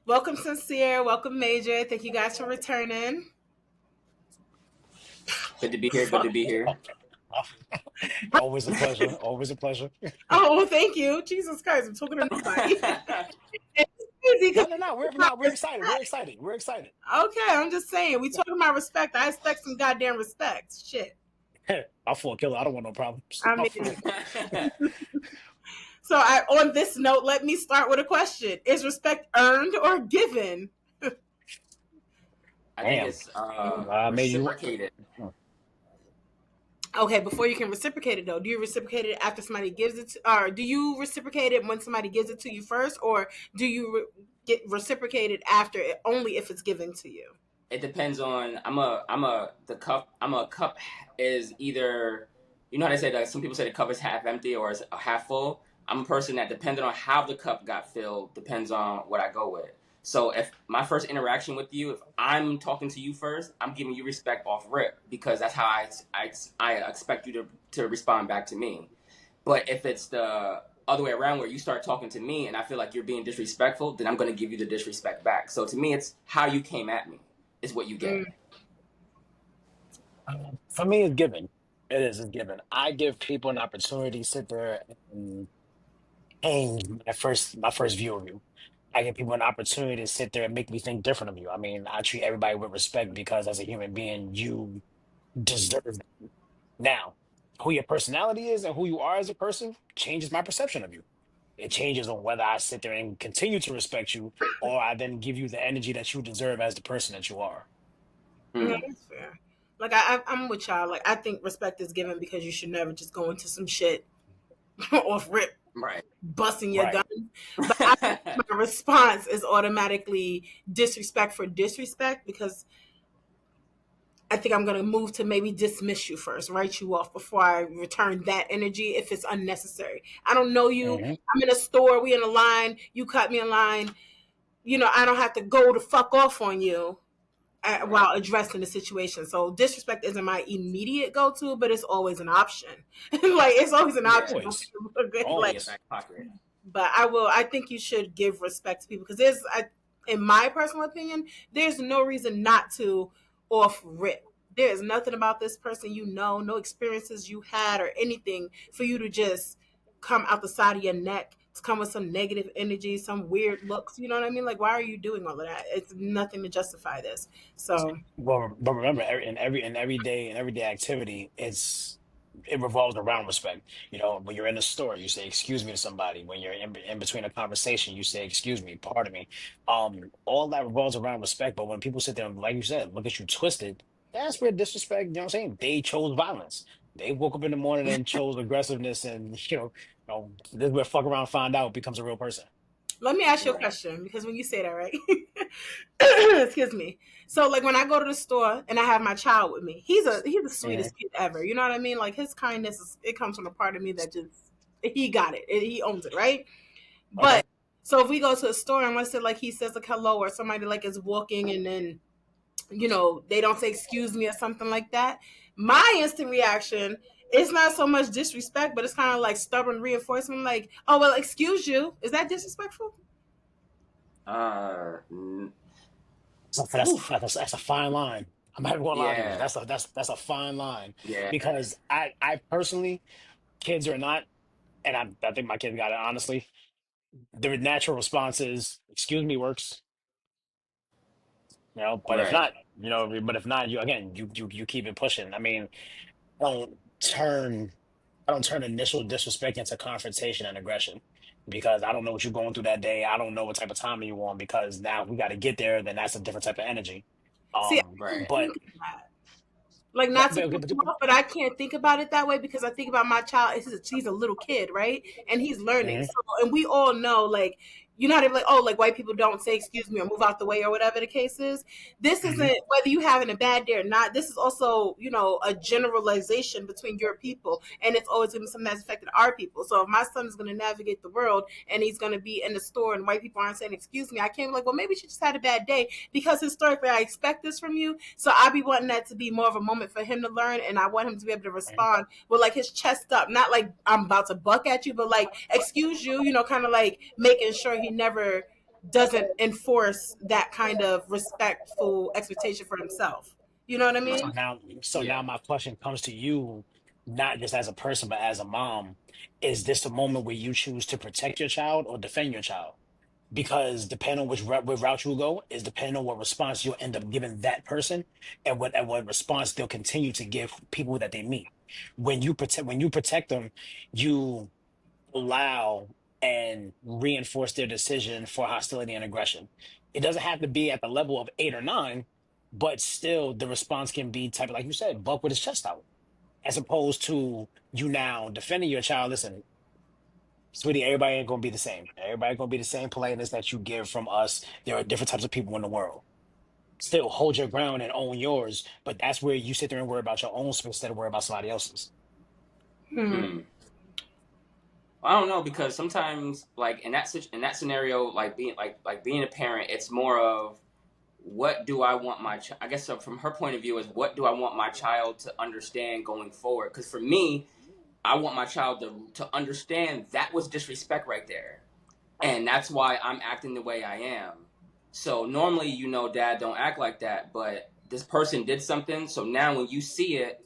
Welcome, Sincere. Welcome, Major. Thank you guys for returning. Good to be here. Good to be here. Always a pleasure. Always a pleasure. Oh, well, thank you. Jesus Christ, I'm talking to nobody. It's crazy No, because no, no. We're excited. We're excited. We're excited. okay, I'm just saying, we talking about respect. I expect some goddamn respect. Shit. I'll full killer. I don't want no problems. I mean, so on this note, let me start with a question: is respect earned or given? I think Damn. it's Made you. reciprocated. Okay, before you can reciprocate it though, do you reciprocate it after somebody gives it to, or do you reciprocate it when somebody gives it to you first, or do you get reciprocated after it, only if it's given to you? It depends on. The cup. I'm a cup is either. You know how they say that some people say the cup is half empty or is half full. I'm a person that depending on how the cup got filled depends on what I go with. So if my first interaction with you, if I'm talking to you first, I'm giving you respect off rip because that's how I expect you to respond back to me. But if it's the other way around where you start talking to me and I feel like you're being disrespectful, then I'm going to give you the disrespect back. So to me, it's how you came at me is what you Mm. get. For me, it's given. It is. It's given. I give people an opportunity to sit there and change my first view of you. I give people an opportunity to sit there and make me think different of you. I mean, I treat everybody with respect because as a human being, you deserve that. Now, who your personality is and who you are as a person changes my perception of you. It changes on whether I sit there and continue to respect you or I then give you the energy that you deserve as the person that you are. Yeah, Hmm. that's fair. Like I'm with y'all. Like I think respect is given because you should never just go into some shit off rip, Right. busting your gun. Right. But I think my response is automatically disrespect for disrespect because I think I'm gonna move to maybe dismiss you first, write you off before I return that energy if it's unnecessary. I don't know you. Hmm. I'm in a store. We in a line. You cut me in line. I don't have to go to fuck off on you Right. while addressing the situation. So disrespect isn't my immediate go to, but it's always an option. Like it's always an Yeah. option. Always. In your Like, Always. back pocket. but I will. I think you should give respect to people because in my personal opinion, there's no reason not to off rip. There is nothing about this person no experiences you had or anything for you to just come out the side of your neck to come with some negative energy, some weird looks. You know what I mean? Like, why are you doing all of that? It's nothing to justify this. So, Well, but remember, in everyday activity, it revolves around respect. When you're in a store, you say "excuse me" to somebody. When you're in between a conversation, you say "excuse me," "pardon me." All that revolves around respect. But when people sit there and, like you said, look at you twisted, that's where disrespect. You know what I'm saying? They chose violence. They woke up in the morning and chose aggressiveness, and this is where fuck around, find out becomes a real person. let me ask you a Right. question because when you say that, right? Excuse me. So, like when I go to the store and I have my child with me, he's the Hmm. sweetest kid ever. You know what I mean? Like his kindness, it comes from a part of me that just he got it. He owns it, right? Okay. But so if we go to a store and let's say like he says like hello or somebody like is walking and then they don't say excuse me or something like that, my instant reaction is not so much disrespect, but it's kind of like stubborn reinforcement. Like, oh well, excuse you. Is that disrespectful? Uh. n- So Oof. that's a fine line. I'm not even gonna lie to you. Yeah. That's a fine line Yeah. because I personally, kids or not, and I think my kids got it honestly. Their natural response is "excuse me" works, But if Right. not, you again, you keep it pushing. I mean, I don't turn I don't turn initial disrespect into confrontation and aggression because I don't know what you're going through that day. I don't know what type of time you on because now we got to get there. Then that's a different type of energy. See, I Right. can't But think of that. Like but, not to but, cut you but, off, but I can't think about it that way because I think about my child. He's a little kid, right? And he's learning. Mhm, So, and we all know, like, how they're like, oh, like white people don't say excuse me or move out the way or whatever the case is. This isn't mhm. whether you having a bad day or not. This is also, a generalization between your people, and it's always going to be something that's affected our people. So, if my son is going to navigate the world and he's going to be in the store and white people aren't saying excuse me, I can't be like, well, maybe she just had a bad day because historically I expect this from you. So I be wanting that to be more of a moment for him to learn, and I want him to be able to respond with like his chest up, not like I'm about to buck at you, but like excuse you, kind of like making sure he never doesn't enforce that kind of respectful expectation for himself. You know what I So Right. mean? now, so Yeah. now my question comes to you, not just as a person, but as a mom. Is this the moment where you choose to protect your child or defend your child? Because depending on which route you will go is depending on what response you'll end up giving that person, and what response they'll continue to give people that they meet. When you protect them, you allow and reinforce their decision for hostility and aggression. It doesn't have to be at the level of 8 or 9, but still the response can be type of, like you said, buck with his chest out, as opposed to you now defending your child. Listen, sweetie, everybody ain't gonna be the same. Everybody gonna be the same politeness that you give from us. There are different types of people in the world. Still hold your ground and own yours, but that's where you sit there and worry about your own space instead of worry about somebody else's. Hmm. Hmm. I don't know because sometimes, like in that scenario, like being a parent, it's more of what do I want my I guess so from her point of view is what do I want my child to understand going forward? Because for me, I want my child to understand that was disrespect right there, and that's why I'm acting the way I am. So normally, dad don't act like that, but this person did something. So now when you see it,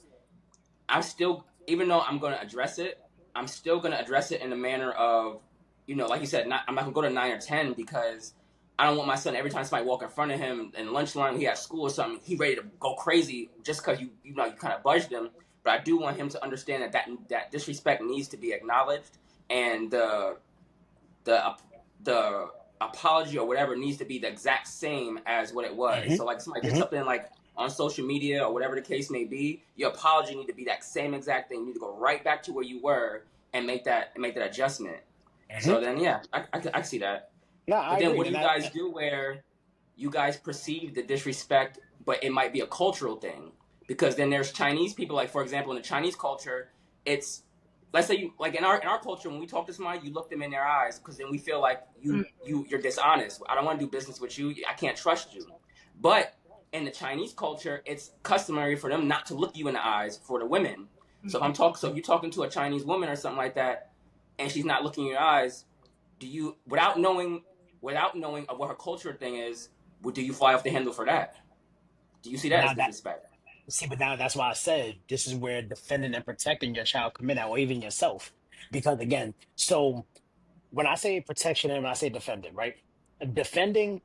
I'm still, even though I'm going to address it, I'm still going to address it in a manner of, like you said, I'm not going to go to 9 or 10 because I don't want my son every time somebody walk in front of him in lunch line, he at school or something, he ready to go crazy just because you kind of budged him. But I do want him to understand that disrespect needs to be acknowledged, and the the apology or whatever needs to be the exact same as what it was. Hmm. So like somebody did Hmm. something like on social media or whatever the case may be, your apology need to be that same exact thing. You need to go right back to where you were and make that adjustment. Hmm. So then yeah, I see that. No, But I then agree, what do and you I. guys do where you guys perceive the disrespect, but it might be a cultural thing? Because then there's Chinese people, like for example, in the Chinese culture, it's let's say you like in our culture when we talk to somebody, you look them in their eyes because then we feel like you're dishonest. I don't want to do business with you. I can't trust you. But in the Chinese culture, it's customary for them not to look you in the eyes for the women. So if you're talking to a Chinese woman or something like that, and she's not looking in your eyes, do you without knowing of what her culture thing is, do you fly off the handle for that? Do you see that as Now that disrespect? See, but now that's why I said this is where defending and protecting your child come in, or even yourself, because again, so when I say protection and when I say defending, right? Defending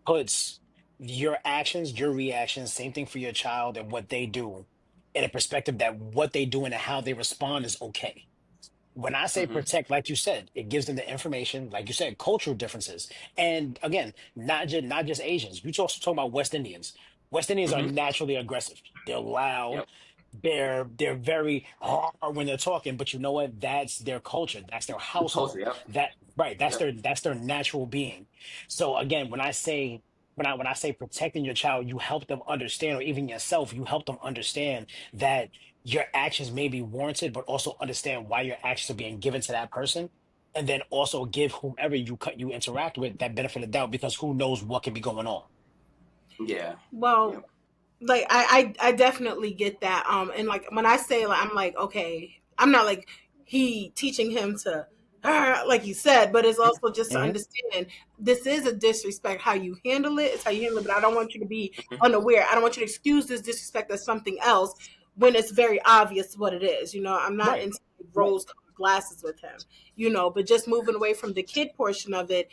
puts your actions, your reactions, same thing for your child and what they do, in a perspective that what they do and how they respond is okay. When I say Mm-hmm. protect, like you said, it gives them the information, like you said, cultural differences. And again, not just Asians. You also talking about West Indians. West Indians are Mm-hmm. naturally aggressive. They're loud. Yep. They're very hard when they're talking, but you know what? That's their culture. That's their Culture. household. Yep. That right. That's Yep. their natural being. So again, when I say protecting your child, you help them understand, or even yourself, you help them understand that your actions may be warranted, but also understand why your actions are being given to that person. And then also give whomever you interact with that benefit of the doubt, because who knows what can be going on. Yeah. Well, Yep. like I definitely get that. And like when I say like I'm like, okay, I'm not like he teaching him to like you said, but it's also just to Hmm. understand this is a disrespect. How you handle it is how you handle it, but I don't want you to be Mm-hmm. unaware. I don't want you to excuse this disrespect as something else when it's very obvious what it is. I'm not Right. into Right. rose colored glasses with him, but just moving away from the kid portion of it.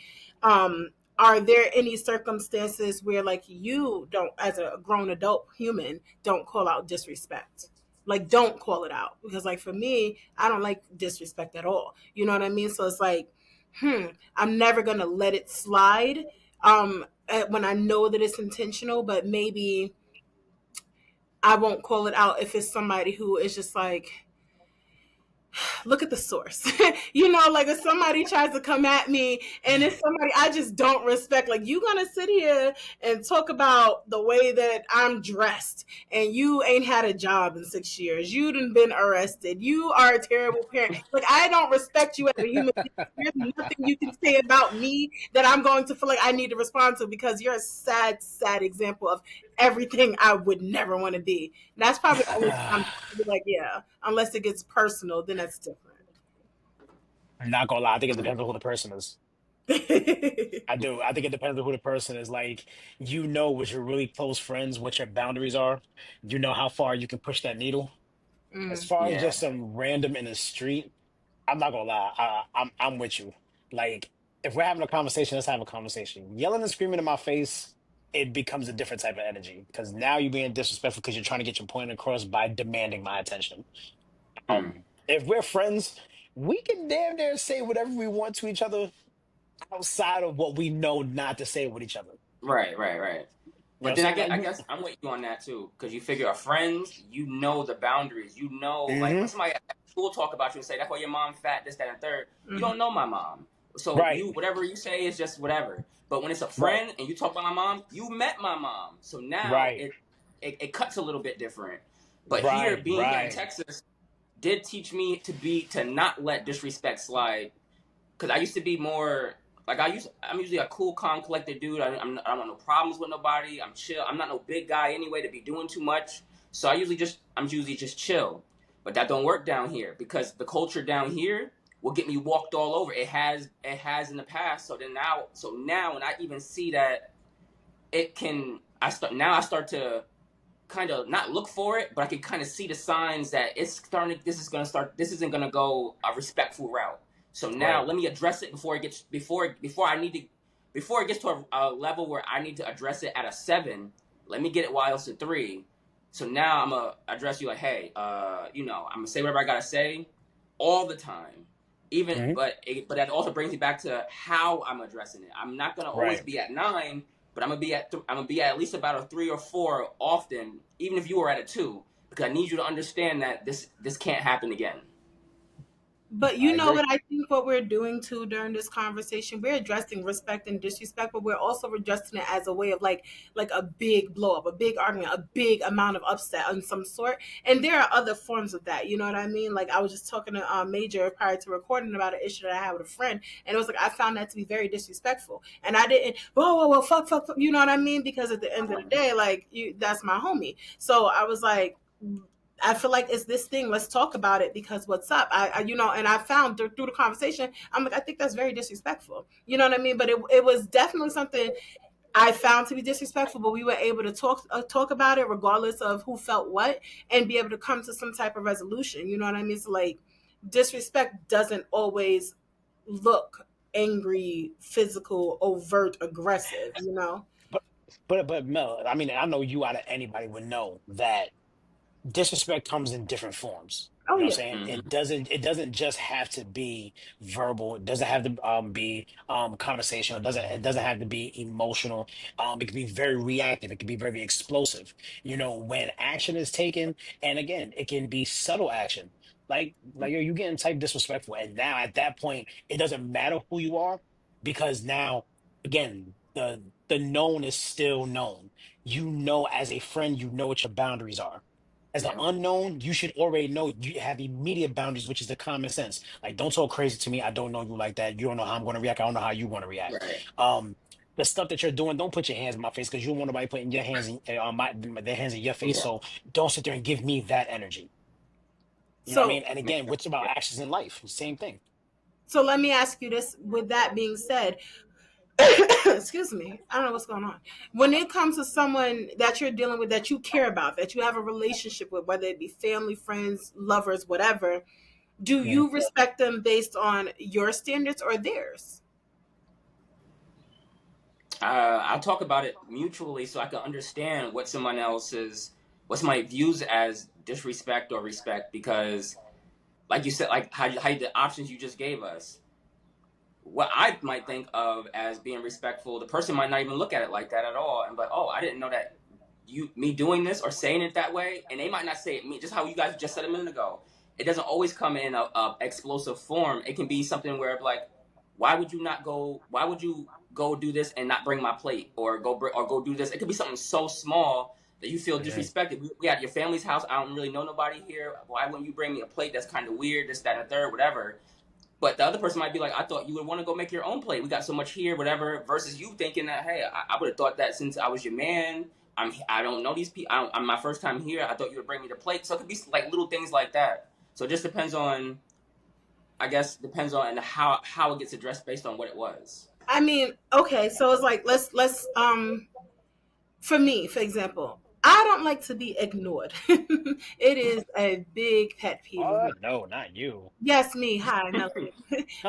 Are there any circumstances where like you don't, as a grown adult human, don't call out disrespect? Like don't call it out, because like for me, I don't like disrespect at all, you know what I mean? So it's like, I'm never gonna let it slide when I know that it's intentional, but maybe I won't call it out if it's somebody who is just like, look at the source. Like if somebody tries to come at me and it's somebody I just don't respect, like you gonna sit here and talk about the way that I'm dressed and you ain't had a job in 6 years. You done been arrested. You are a terrible parent. Like I don't respect you as a human being. There's nothing you can say about me that I'm going to feel like I need to respond to, because you're a sad, sad example of everything I would never want to be. And that's probably the only time I'd be like, yeah, unless it gets personal, then that's different. I'm not gonna lie, I think it depends on who the person is. I do. I think it depends on who the person is. Like, you know, with your really close friends, what your boundaries are. You know how far you can push that needle. As Mm. far as Yeah. just some random in the street, I'm not gonna lie. I'm with you. Like, if we're having a conversation, let's have a conversation. Yelling and screaming in my face, it becomes a different type of energy because now you're being disrespectful because you're trying to get your point across by demanding my attention. Hmm. If we're friends, we can damn near say whatever we want to each other outside of what we know not to say with each other. Right, right, right. You know what I'm But then saying? I Like, guess I'm with you on that too, because you figure a friends, you know the boundaries. You know, like when hmm somebody at school talk about you and say that's why your mom fat, this, that, and third. You Mhm. don't know my mom, so right, you whatever you say is just whatever. But when it's a right, friend and you talk about my mom, you met my mom, so now right, it cuts a little bit different. But here, right, being here in right. Texas, did teach me to not let disrespect slide because I used to be more like I'm usually a cool, calm, collected dude. I don't want no problems with nobody. I'm chill. I'm not no big guy anyway to be doing too much. So I'm usually just chill. But that don't work down here because the culture down here will get me walked all over. It has in the past. So now when I even see that it can, I start to kind of not look for it, but I can kind of see the signs that it's starting. This isn't gonna go a respectful route. So now Right. let me address it before it gets to a level where I need to address it at a 7. Let me get it while it's a 3. So now I'm gonna address you like, hey, I'm gonna say whatever I gotta say all the time. hmm But that also brings me back to how I'm addressing it. I'm not gonna always Right. be at 9, but I'm gonna be at least about a 3 or 4 often, even if you were at a 2, because I need you to understand that this can't happen again. But you I know agree. what I think what we're doing too during this conversation, we're addressing respect and disrespect, but we're also addressing it as a way of like a big blow up, a big argument, a big amount of upset on some sort. And there are other forms of that. You know what I mean? Like I was just talking to Major prior to recording about an issue that I had with a friend, and it was like I found that to be very disrespectful, and I didn't. Whoa, fuck, fuck, fuck. You know what I mean? Because at the end of the day, like that's my homie. So I was like, I feel like it's this thing. Let's talk about it because what's up? And I found through the conversation, I'm like, I think that's very disrespectful. You know what I mean? But it was definitely something I found to be disrespectful. But we were able to talk about it regardless of who felt what, and be able to come to some type of resolution. You know what I mean? So like, disrespect doesn't always look angry, physical, overt, aggressive. You know? But but Mel, I mean, I know you out of anybody would know that disrespect comes in different forms. Oh You know what yeah. I'm saying? Mm-hmm. It doesn't just have to be verbal. It doesn't have to be conversational. It doesn't have to be emotional. It can be very reactive. It can be very explosive. You know, when action is taken, and again, it can be subtle action. Like you getting type disrespectful. And now at that point, it doesn't matter who you are, because now again, the known is still known. You know, as a friend, you know what your boundaries are. As the Yeah. unknown, you should already know you have immediate boundaries, which is the common sense. Like, don't talk crazy to me. I don't know you like that. You don't know how I'm going to react. I don't know how you're going to react. Right. The stuff that you're doing, don't put your hands in my face because you don't want nobody putting your hands on their hands in your face. Yeah. So don't sit there and give me that energy. You know what I So mean? And Makes again, sense. what's about Yeah. actions in life? Same thing. so let me ask you this. With that being said, excuse me, I don't know what's going on. When it comes to someone that you're dealing with, that you care about, that you have a relationship with, whether it be family, friends, lovers, whatever, do Mhm. you respect them based on your standards or theirs? I'll talk about it mutually so I can understand what somebody views as disrespect or respect. Because, like you said, like how the options you just gave us, what I might think of as being respectful, the person might not even look at it like that at all, and be like, oh, I didn't know that me doing this or saying it that way, and they might not say it me just how you guys just said a minute ago. It doesn't always come in a explosive form. It can be something where like, why would you not go? Why would you go do this and not bring my plate, or go do this? It could be something so small that you feel Mhm. disrespected. We at your family's house. I don't really know nobody here. Why wouldn't you bring me a plate? That's kind of weird. This, that, and the third, whatever. But the other person might be like, I thought you would want to go make your own plate. We got so much here, whatever. Versus you thinking that, hey, I would have thought that since I was your man. I don't know these people. I'm my first time here. I thought you would bring me the plate. So it could be like little things like that. So it just depends on, I guess, depends on how it gets addressed based on what it was. I mean, okay, so it's like let's for me, for example, I don't like to be ignored. It is a big pet peeve of mine. No, not you. Yes, me. Hi, Melanie.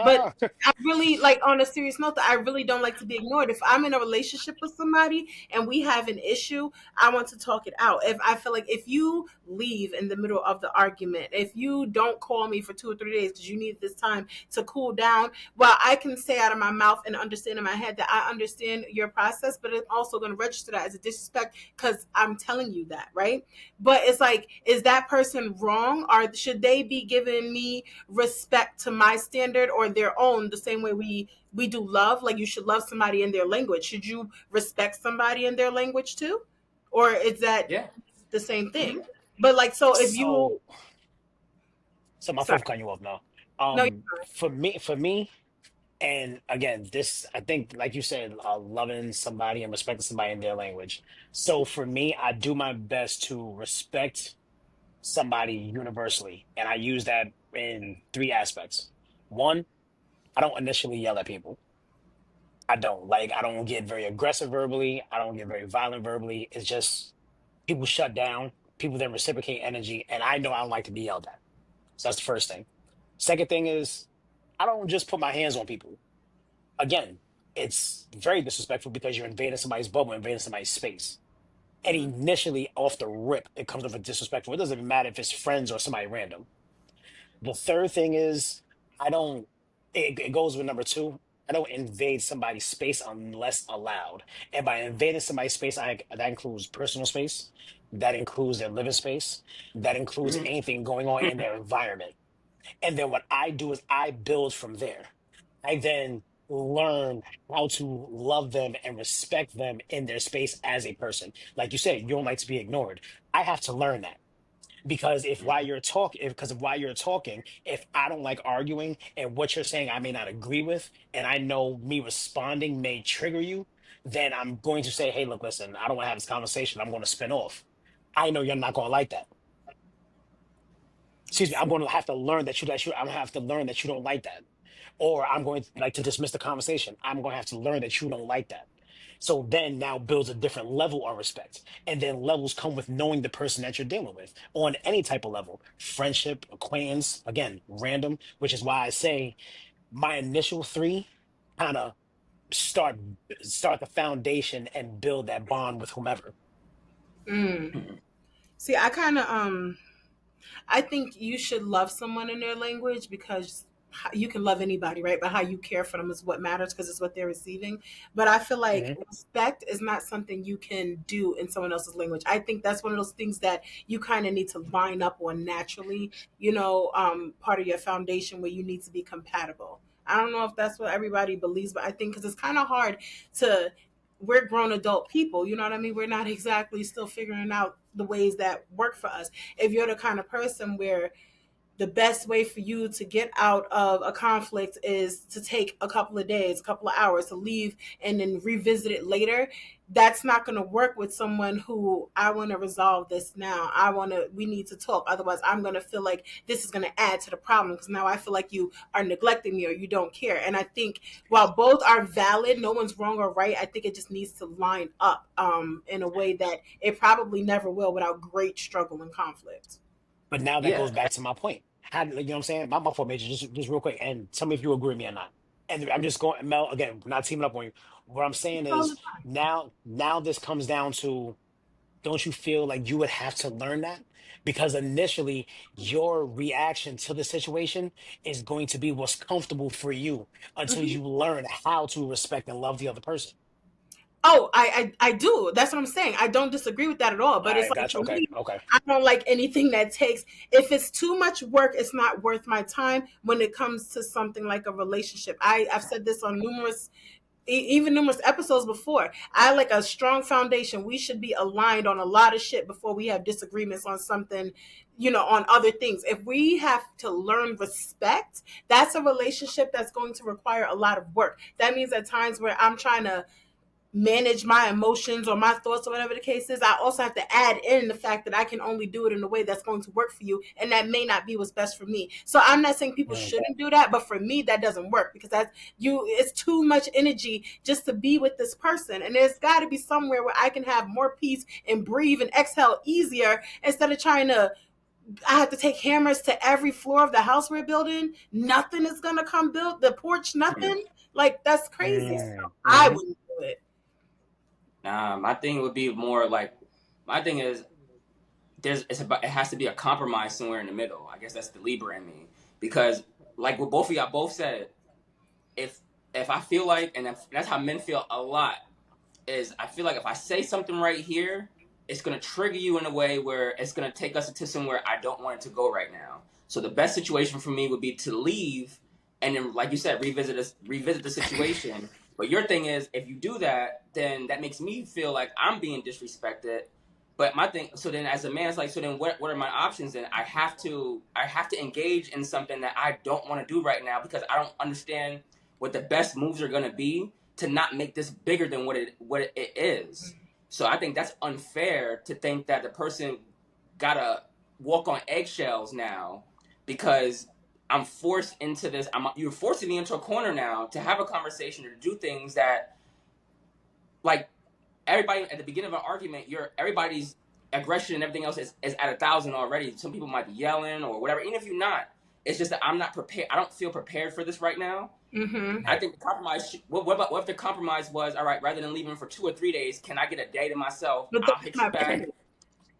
But Ah, I really like on a serious note that I really don't like to be ignored. If I'm in a relationship with somebody and we have an issue, I want to talk it out. If I feel like if you leave in the middle of the argument, if you don't call me for 2 or 3 days because you need this time to cool down, well, I can say out of my mouth and understand in my head that I understand your process, but it's also going to register that as a disrespect because I'm telling you that, right? But it's like, is that person wrong, or should they be giving me respect to my standard or their own, the same way we do love? Like, you should love somebody in their language. Should you respect somebody in their language too, or is that Yeah. the same thing? Hmm. But like, so if you, so so my sorry, fault for cutting you off now. no, For me, and again, this I think, like you said, loving somebody and respecting somebody in their language. So for me, I do my best to respect somebody universally, and I use that in three aspects. One, I don't initially yell at people. I don't like. I don't get very aggressive verbally. I don't get very violent verbally. It's just people shut down. People then reciprocate energy, and I know I don't like to be yelled at. So that's the first thing. Second thing is I don't just put my hands on people. Again, it's very disrespectful because you're invading somebody's bubble, invading somebody's space. And initially, off the rip, it comes off as disrespectful. It doesn't even matter if it's friends or somebody random. The third thing is, I don't, it goes with number two. I don't invade somebody's space unless allowed. And by invading somebody's space, that includes personal space, that includes their living space, that includes Hmm. anything going on in their environment. And then what I do is I build from there. I then learn how to love them and respect them in their space as a person. Like you said, you don't like to be ignored. I have to learn that because if while you're talking, if because of while you're talking, if I don't like arguing and what you're saying I may not agree with, and I know me responding may trigger you, then I'm going to say, hey, look, listen, I don't want to have this conversation. I'm going to spin off. I know you're not going to like that. Excuse me, I'm going to have to learn that I'm going to have to learn that you don't like that, or I'm going to like to dismiss the conversation. I'm going to have to learn that you don't like that. So then now builds a different level of respect, and then levels come with knowing the person that you're dealing with on any type of level, friendship, acquaintance, again, random. Which is why I say my initial three kind of start start the foundation and build that bond with whomever. mm. See, I think you should love someone in their language because you can love anybody, right? But how you care for them is what matters because it's what they're receiving. But I feel like Hmm. respect is not something you can do in someone else's language. I think that's one of those things that you kind of need to line up on naturally, part of your foundation where you need to be compatible. I don't know if that's what everybody believes, but I think because it's kind of hard to, we're grown adult people, you know what I mean? We're not exactly still figuring out the ways that work for us. If you're the kind of person where the best way for you to get out of a conflict is to take a couple of days, a couple of hours to leave and then revisit it later, that's not going to work with someone who, I want to resolve this now. We need to talk. Otherwise, I'm going to feel like this is going to add to the problem because now I feel like you are neglecting me or you don't care. And I think while both are valid, no one's wrong or right. I think it just needs to line up in a way that it probably never will without great struggle and conflict. But now that Yeah. goes back to my point. How, you know what I'm saying? My fault, Major. Just real quick, and tell me if you agree with me or not. And I'm just going, Mel. Again, we're not teaming up on you. What I'm saying is now this comes down to, don't you feel like you would have to learn that? Because initially, your reaction to the situation is going to be what's comfortable for you until Mhm. you learn how to respect and love the other person. Oh, I do. That's what I'm saying. I don't disagree with that at all. All But it's right, like gotcha. for Okay, me, okay. I don't like anything that takes. If it's too much work, it's not worth my time. When it comes to something like a relationship, I've said this on even numerous episodes before. I like a strong foundation. We should be aligned on a lot of shit before we have disagreements on something, on other things. If we have to learn respect, that's a relationship that's going to require a lot of work. That means at times where I'm trying to manage my emotions or my thoughts or whatever the case is, I also have to add in the fact that I can only do it in a way that's going to work for you, and that may not be what's best for me. So I'm not saying people Mm. shouldn't do that, but for me that doesn't work, because that's you it's too much energy just to be with this person, and there's got to be somewhere where I can have more peace and breathe and exhale easier, instead of trying to I have to take hammers to every floor of the house we're building. Nothing is gonna come built. The porch, Hmm. nothing. Like, that's crazy. So Mm. I Mm-hmm. wouldn't do it. My thing would be more like, my thing is, it has to be a compromise somewhere in the middle. I guess that's the Libra in me, because like what both of y'all both said, if I feel like, and that's how men feel a lot, is I feel like if I say something right here, it's gonna trigger you in a way where it's gonna take us into somewhere I don't want it to go right now. So the best situation for me would be to leave, and then, like you said, revisit the situation. But your thing is, if you do that, then that makes me feel like I'm being disrespected. But my thing, so then as a man, it's like, so then what are my options? Then I have to engage in something that I don't want to do right now, because I don't understand what the best moves are gonna be to not make this bigger than what it is. So I think that's unfair to think that the person gotta walk on eggshells now, because I'm forced into this. You're forcing me into a corner now to have a conversation or to do things that, like, everybody at the beginning of an argument, everybody's aggression and everything else is at 1,000 already. Some people might be yelling or whatever. Even if you're not, it's just that I'm not prepared. I don't feel prepared for this right now. Mm-hmm. I think the compromise. What if the compromise was, all right? Rather than leaving for 2 or 3 days, can I get a day to myself? But I'll that's hit you my back, point. and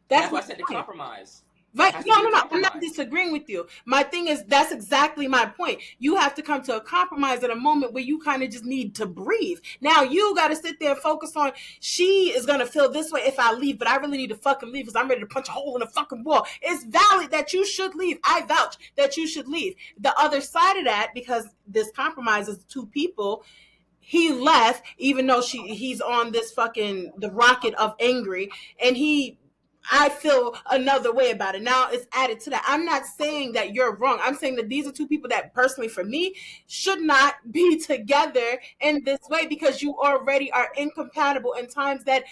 That's that's my why I said the point. compromise. It Right. has to No, be no, a no. I'm not compromise. disagreeing with you. My thing is, that's exactly my point. You have to come to a compromise at a moment where you kind of just need to breathe. Now you got to sit there and focus on, she is going to feel this way if I leave, but I really need to fucking leave because I'm ready to punch a hole in the fucking wall. It's valid that you should leave. I vouch that you should leave. The other side of that, because this compromise is two people, he left even though he's on this fucking the rocket of angry, and I feel another way about it. Now it's added to that. I'm not saying that you're wrong. I'm saying that these are two people that personally for me should not be together in this way, because you already are incompatible in times that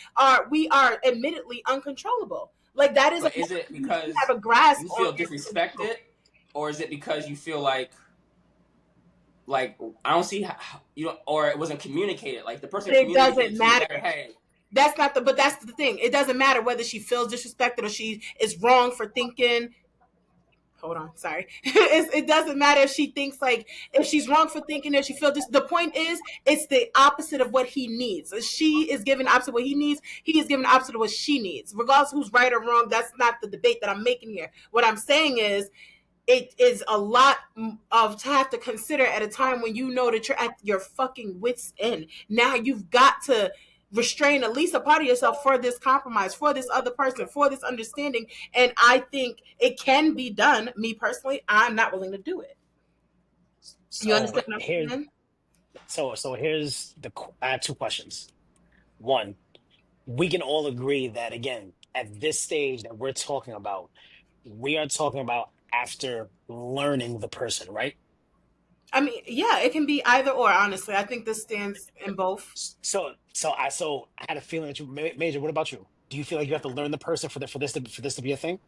we are admittedly uncontrollable. Like, that is a But is it you should have because a grasp you on feel and control. disrespected, or is it because you feel like I don't see how you don't, or it wasn't communicated? Like the person But it doesn't communicated to you matter. better. Hey, But that's the thing. It doesn't matter whether she feels disrespected or she is wrong for thinking. Hold on, sorry. It doesn't matter if she thinks, like, if she's wrong for thinking, if she feels this. The point is, it's the opposite of what he needs. She is giving the opposite of what he needs. He is giving the opposite of what she needs. Regardless of who's right or wrong, that's not the debate that I'm making here. What I'm saying is, it is a lot of to have to consider at a time when you know that you're at your fucking wits end. Now you've got to restrain at least a part of yourself for this compromise, for this other person, for this understanding. And I think it can be done. Me personally, I'm not willing to do it. You So understand what I'm here, saying? so here's I have two questions. One, we can all agree that again, at this stage that we're talking about, we are talking about after learning the person, right? I mean, yeah, it can be either or. Honestly, I think this stands in both. So I had a feeling that Major. What about you? Do you feel like you have to learn the person for this to be a thing?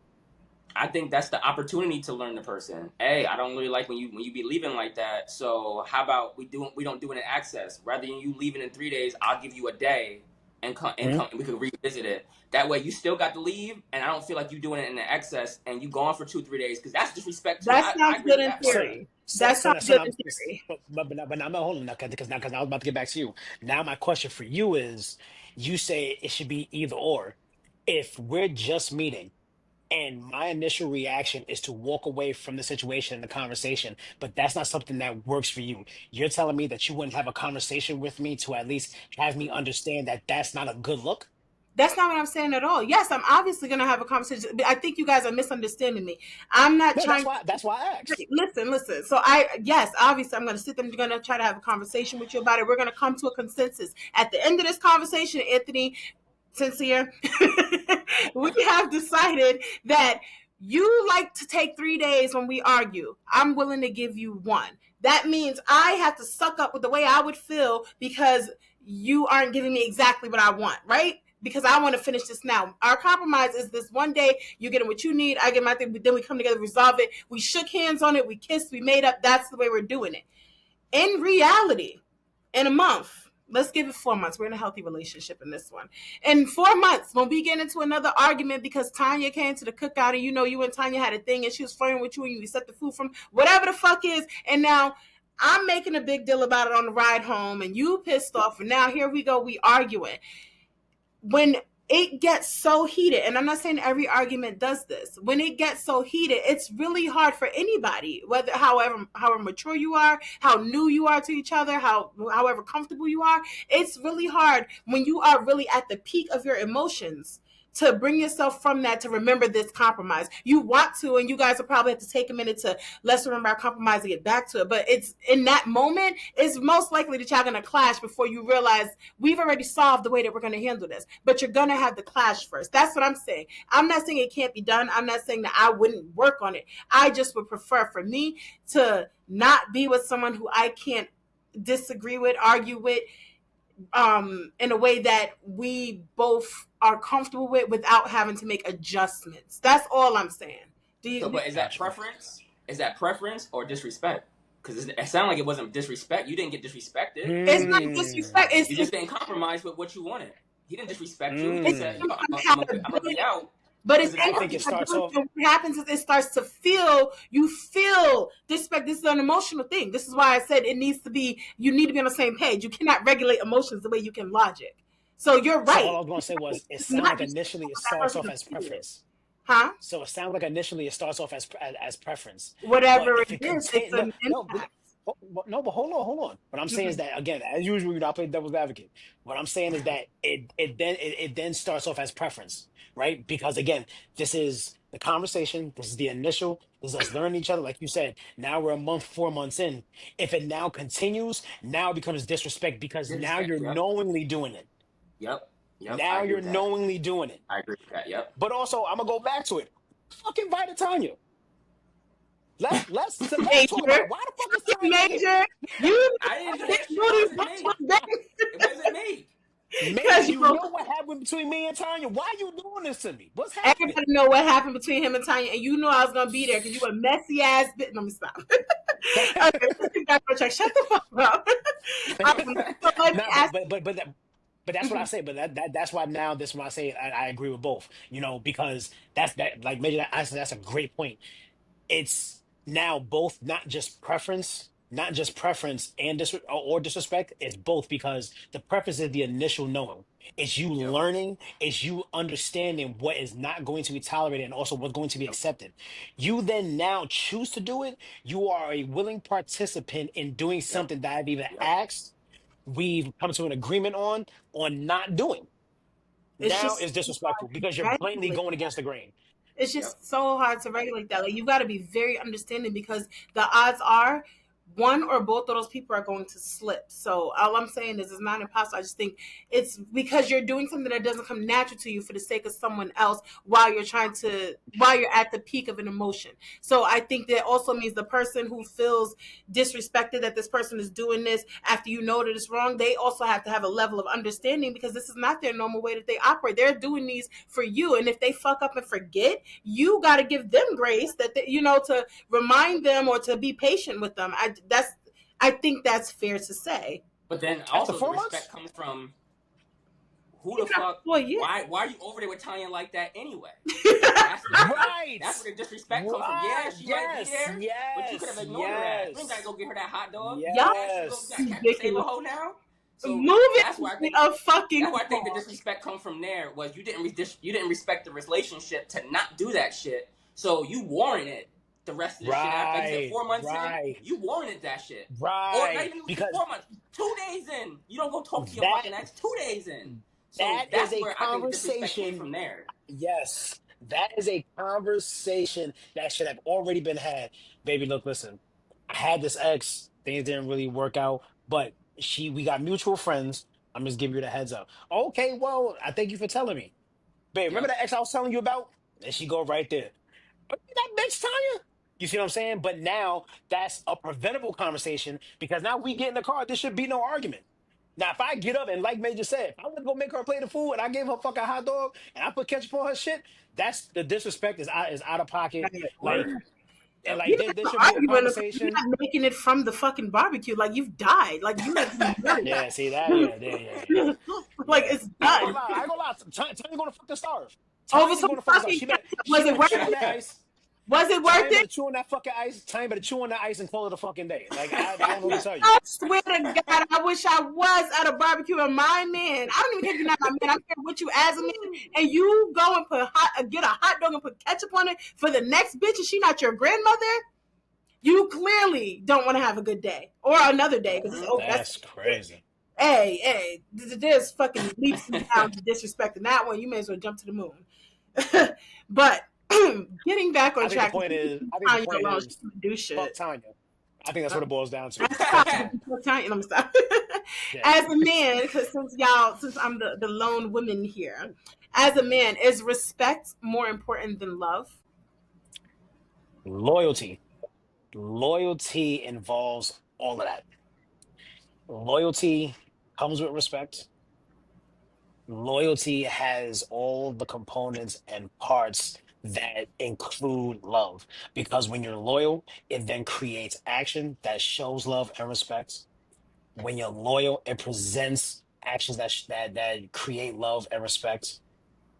I think that's the opportunity to learn the person. Hey, I don't really like when you be leaving like that. So how about we don't do it in access? Rather than you leaving in 3 days, I'll give you a day Mhm. and we could revisit it. That way you still got to leave, and I don't feel like you doing it in the excess and you gone for 2 3 days, because that's disrespect too. That I sounds agree good with in that part. So theory. so That so sounds now so good now in theory. but now I'm not holding that because now I was about to get back to you. Now my question for you is, you say it should be either or. If we're just meeting and my initial reaction is to walk away from the situation and the conversation, but that's not something that works for you. You're telling me that you wouldn't have a conversation with me to at least have me understand that that's not a good look? That's not what I'm saying at all. Yes, I'm obviously going to have a conversation. I think you guys are misunderstanding me. I'm not No, trying. that's why I asked. Listen. So yes, obviously, I'm going to sit there and going to try to have a conversation with you about it. We're going to come to a consensus at the end of this conversation, Anthony. Sincere, we have decided that you like to take 3 days when we argue. I'm willing to give you one. That means I have to suck up with the way I would feel, because you aren't giving me exactly what I want, right? Because I want to finish this now. Our compromise is this: one day you get what you need, I get my thing, then we come together, resolve it. We shook hands on it, we kissed, we made up. That's the way we're doing it. In reality, in a month, let's give it 4 months. We're in a healthy relationship in this one. In 4 months, when we get into another argument because Tanya came to the cookout and you and Tanya had a thing and she was flirting with you and you set the food from whatever the fuck is, and now I'm making a big deal about it on the ride home and you pissed off, and now here we go, we arguing. When it gets so heated, and I'm not saying every argument does this, when it gets so heated, it's really hard for anybody, whether however mature you are, how new you are to each other, however comfortable you are. It's really hard when you are really at the peak of your emotions to bring yourself from that to remember this compromise. You want to, and you guys will probably have to take a minute to let's remember our compromise and get back to it. But it's in that moment, it's most likely that y'all gonna clash before you realize we've already solved the way that we're gonna handle this. But you're gonna have the clash first. That's what I'm saying. I'm not saying it can't be done. I'm not saying that I wouldn't work on it. I just would prefer for me to not be with someone who I can't disagree with, argue with, in a way that we both are comfortable with without having to make adjustments. That's all I'm saying. Do So, you? but is that preference? Is that preference or disrespect? Because it sounded like it wasn't disrespect. You didn't get disrespected. It's not Mm. disrespect. You just didn't compromise with what you wanted. He didn't disrespect you. He just It's said, Mm. "Yo, I'm gonna be out but it's because of that I think it argument." starts off. what happens is it starts to feel you feel disrespect. This is an emotional thing. This is why I said it needs to be. You need to be on the same page. You cannot regulate emotions the way you can logic. So you're So all right. I was going to say was, it It's sounds not like just initially it that starts person off to as feel it, preference. huh? So it sounds like initially it starts off as preference, but Whatever it if it is, it's continue, no, an no, impact. no, but hold on. What I'm saying is Mhm. that again, as usual, you know, I play devil's advocate. What I'm saying is that it then starts off as preference, right? Because again, this is the conversation, this is the initial, this is us learning each other. Like you said, now we're a month, 4 months in. If it now continues, now it becomes disrespect because now Disrespect. you're Yep. knowingly doing it. Yep. Yep. I Now agree you're with that. knowingly doing it. I agree with that. Yep. But also, I'm gonna go back to it. Fucking invite Tanya. Let's talk about Major, it. Why the fuck is Tanya here? major, you I didn't do big that shit. That booty wasn't me. It wasn't me. Major, because you you know what happened between me and Tanya. Why you doing this to me? What's happening? everybody know what happened between him and Tanya, and you knew I was gonna be there because you a messy ass bitch. Let me stop. Okay, let's get back on track. Shut the fuck up. So let me No, ask. but that's what I Mhm. say. But that's why now this is when I say I agree with both. You know, because that like Major, I said that's a great point. It's now both, not just preference and or disrespect. It's both because the preference is the initial knowing. It's you Yep. learning, it's you understanding what is not going to be tolerated and also what's going to be Yep. accepted. You then now choose to do it. You are a willing participant in doing Yep. something that I've either Yep. asked, we've come to an agreement on not doing. It's Now just is disrespectful because you're blatantly regulate. going against the grain. It's Yep. just so hard to regulate that. Like you got to be very understanding because the odds are one or both of those people are going to slip. So all I'm saying is it's not impossible. I just think it's because you're doing something that doesn't come natural to you for the sake of someone else while you're at the peak of an emotion. So I think that also means the person who feels disrespected that this person is doing this after you know that it's wrong, they also have to have a level of understanding because this is not their normal way that they operate. They're doing these for you, and if they fuck up and forget, you got to give them grace that to remind them or to be patient with them. I think that's fair to say. But then After also the four respect months? comes from who the Yeah, fuck? well, yeah. Why are you over there with Tanya like that anyway? Right. That's where the disrespect comes from. Yeah, Right. she might be Yes. there, but you could have Yes. ignored her ass. You ain't gotta Yes. go get her that hot dog. Y'all Yeah, she go Yes. can't save a ridiculous. hoe now. So that's Moving why I think a fucking that's why I think the call. disrespect comes from there was you didn't respect the relationship to not do that shit. So you warranted the rest of the shit after, like you said, Right. 4 months in, Right. you warranted that shit. Or not Right. even just Because 4 months, 2 days in, you don't go talk to your that fucking ex 2 days in. So that is that's a where I think the disrespect came conversation. from there. Yes. That is a conversation that should have already been had. Baby, look, listen. I had this ex, things didn't really work out, but we got mutual friends. I'm just giving you the heads up. Okay, well, I thank you for telling me. Babe, remember Yep. that ex I was telling you about? And she go right there. But that bitch Tanya. You see what I'm saying? But now that's a preventable conversation because now we get in the car. There should be no argument. Now, if I get up and like Major said, if I went to go make her a plate of food and I gave her fucking hot dog and I put ketchup on her shit, that's the disrespect is out of pocket. Or Like, and Yep. like you're not there even should be a arguing because you're conversation. not making it from the fucking barbecue. Like you've died. Like you have been Yeah, see that? murdered. Yeah, yeah, yeah, yeah. Like Yeah. it's I ain't gonna done. lie. I ain't gonna lie. Tanya gonna fucking starve. Over Tanya some gonna fucking starve. fucking ketchup. Was it worth Chew on that it? ice. Was it worth Tanya it? better chew on that fucking ice. Tanya better chew on that ice and call it a fucking day. Like I don't know what to tell you. I swear to God, I wish I was at a barbecue and my man. I don't even care if you're not my man. I don't care what you as a man. And you go and get a hot dog and put ketchup on it for the next bitch, and she not your grandmother. You clearly don't want to have a good day or another day because it's Mhm. over. That's That's crazy. hey, there's fucking leaps and bounds of disrespect in that one. You may as well jump to the moon. But getting back on I think the track, point is. I think the Tanya point alone, she is. can do Fuck shit. Tanya. I think that's what it boils down to. That's Fuck fine. Tanya. Tanya, let me stop. Yeah. As a man, because since I'm the lone woman here, as a man, is respect more important than love? Loyalty. Loyalty involves all of that. Loyalty comes with respect. Loyalty has all the components and parts that include love. Because when you're loyal, it then creates action that shows love and respect. When you're loyal, it presents actions that create love and respect.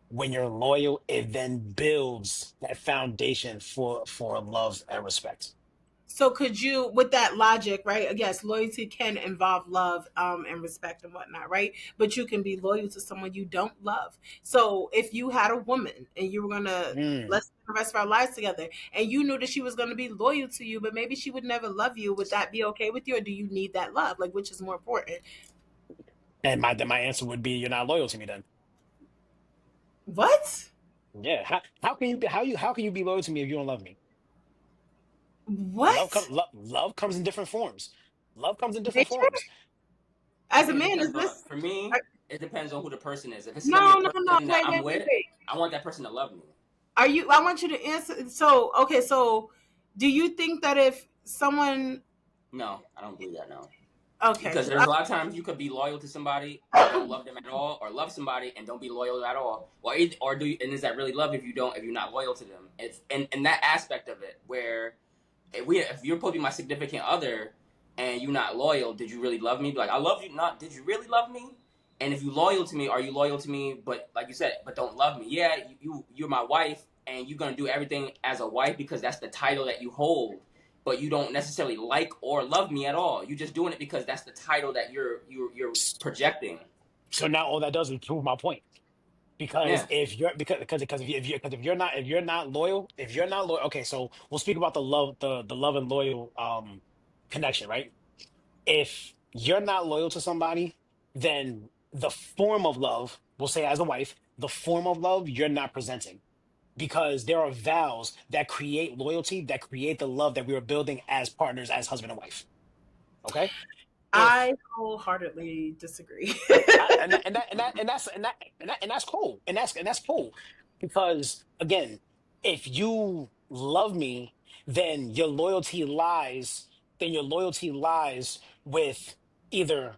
When you're loyal, it then builds that foundation for love and respect. So could you, with that logic, right? Yes, loyalty can involve love, and respect and whatnot, right? But you can be loyal to someone you don't love. So if you had a woman and you were gonna Mm. let's spend the rest of our lives together, and you knew that she was gonna be loyal to you, but maybe she would never love you, would that be okay with you, or do you need that love? Like, which is more important? And my answer would be you're not loyal to me then. What? Yeah. How can you be how can you be loyal to me if you don't love me? What? Love comes in different forms. Love comes in different Nature? forms. I As a think it man, is depends on. this? For me, it depends on who the person is. If it's gonna be a No, no, no. person that Wait, I'm wait, wait, with, wait. I want that person to love me. Are you? I want you to answer. So, okay. So, do you think that if someone? No, I don't believe that. No. Okay, Because because there's a lot of times you could be loyal to somebody and don't love them at all, or love somebody and don't be loyal at all, or do you, and is that really love if you're not loyal to them? It's and that aspect of it where if you're supposed to be my significant other and you're not loyal, did you really love me? Be like, I love you, not did you really love me? And if you loyal to me, are you loyal to me? But like you said, but don't love me. Yeah, you're my wife, and you're gonna do everything as a wife because that's the title that you hold. But you don't necessarily like or love me at all. You're just doing it because that's the title that you're projecting. So now all that does is prove my point. Because Yeah. if you're because if you're not loyal, okay, so we'll speak about the love and loyal connection, right? If you're not loyal to somebody, then the form of love, we'll say as a wife, the form of love you're not presenting. Because there are vows that create loyalty, that create the love that we are building as partners, as husband and wife. Okay? If I wholeheartedly disagree. and that's cool. And that's cool. Because again, if you love me, then your loyalty lies with either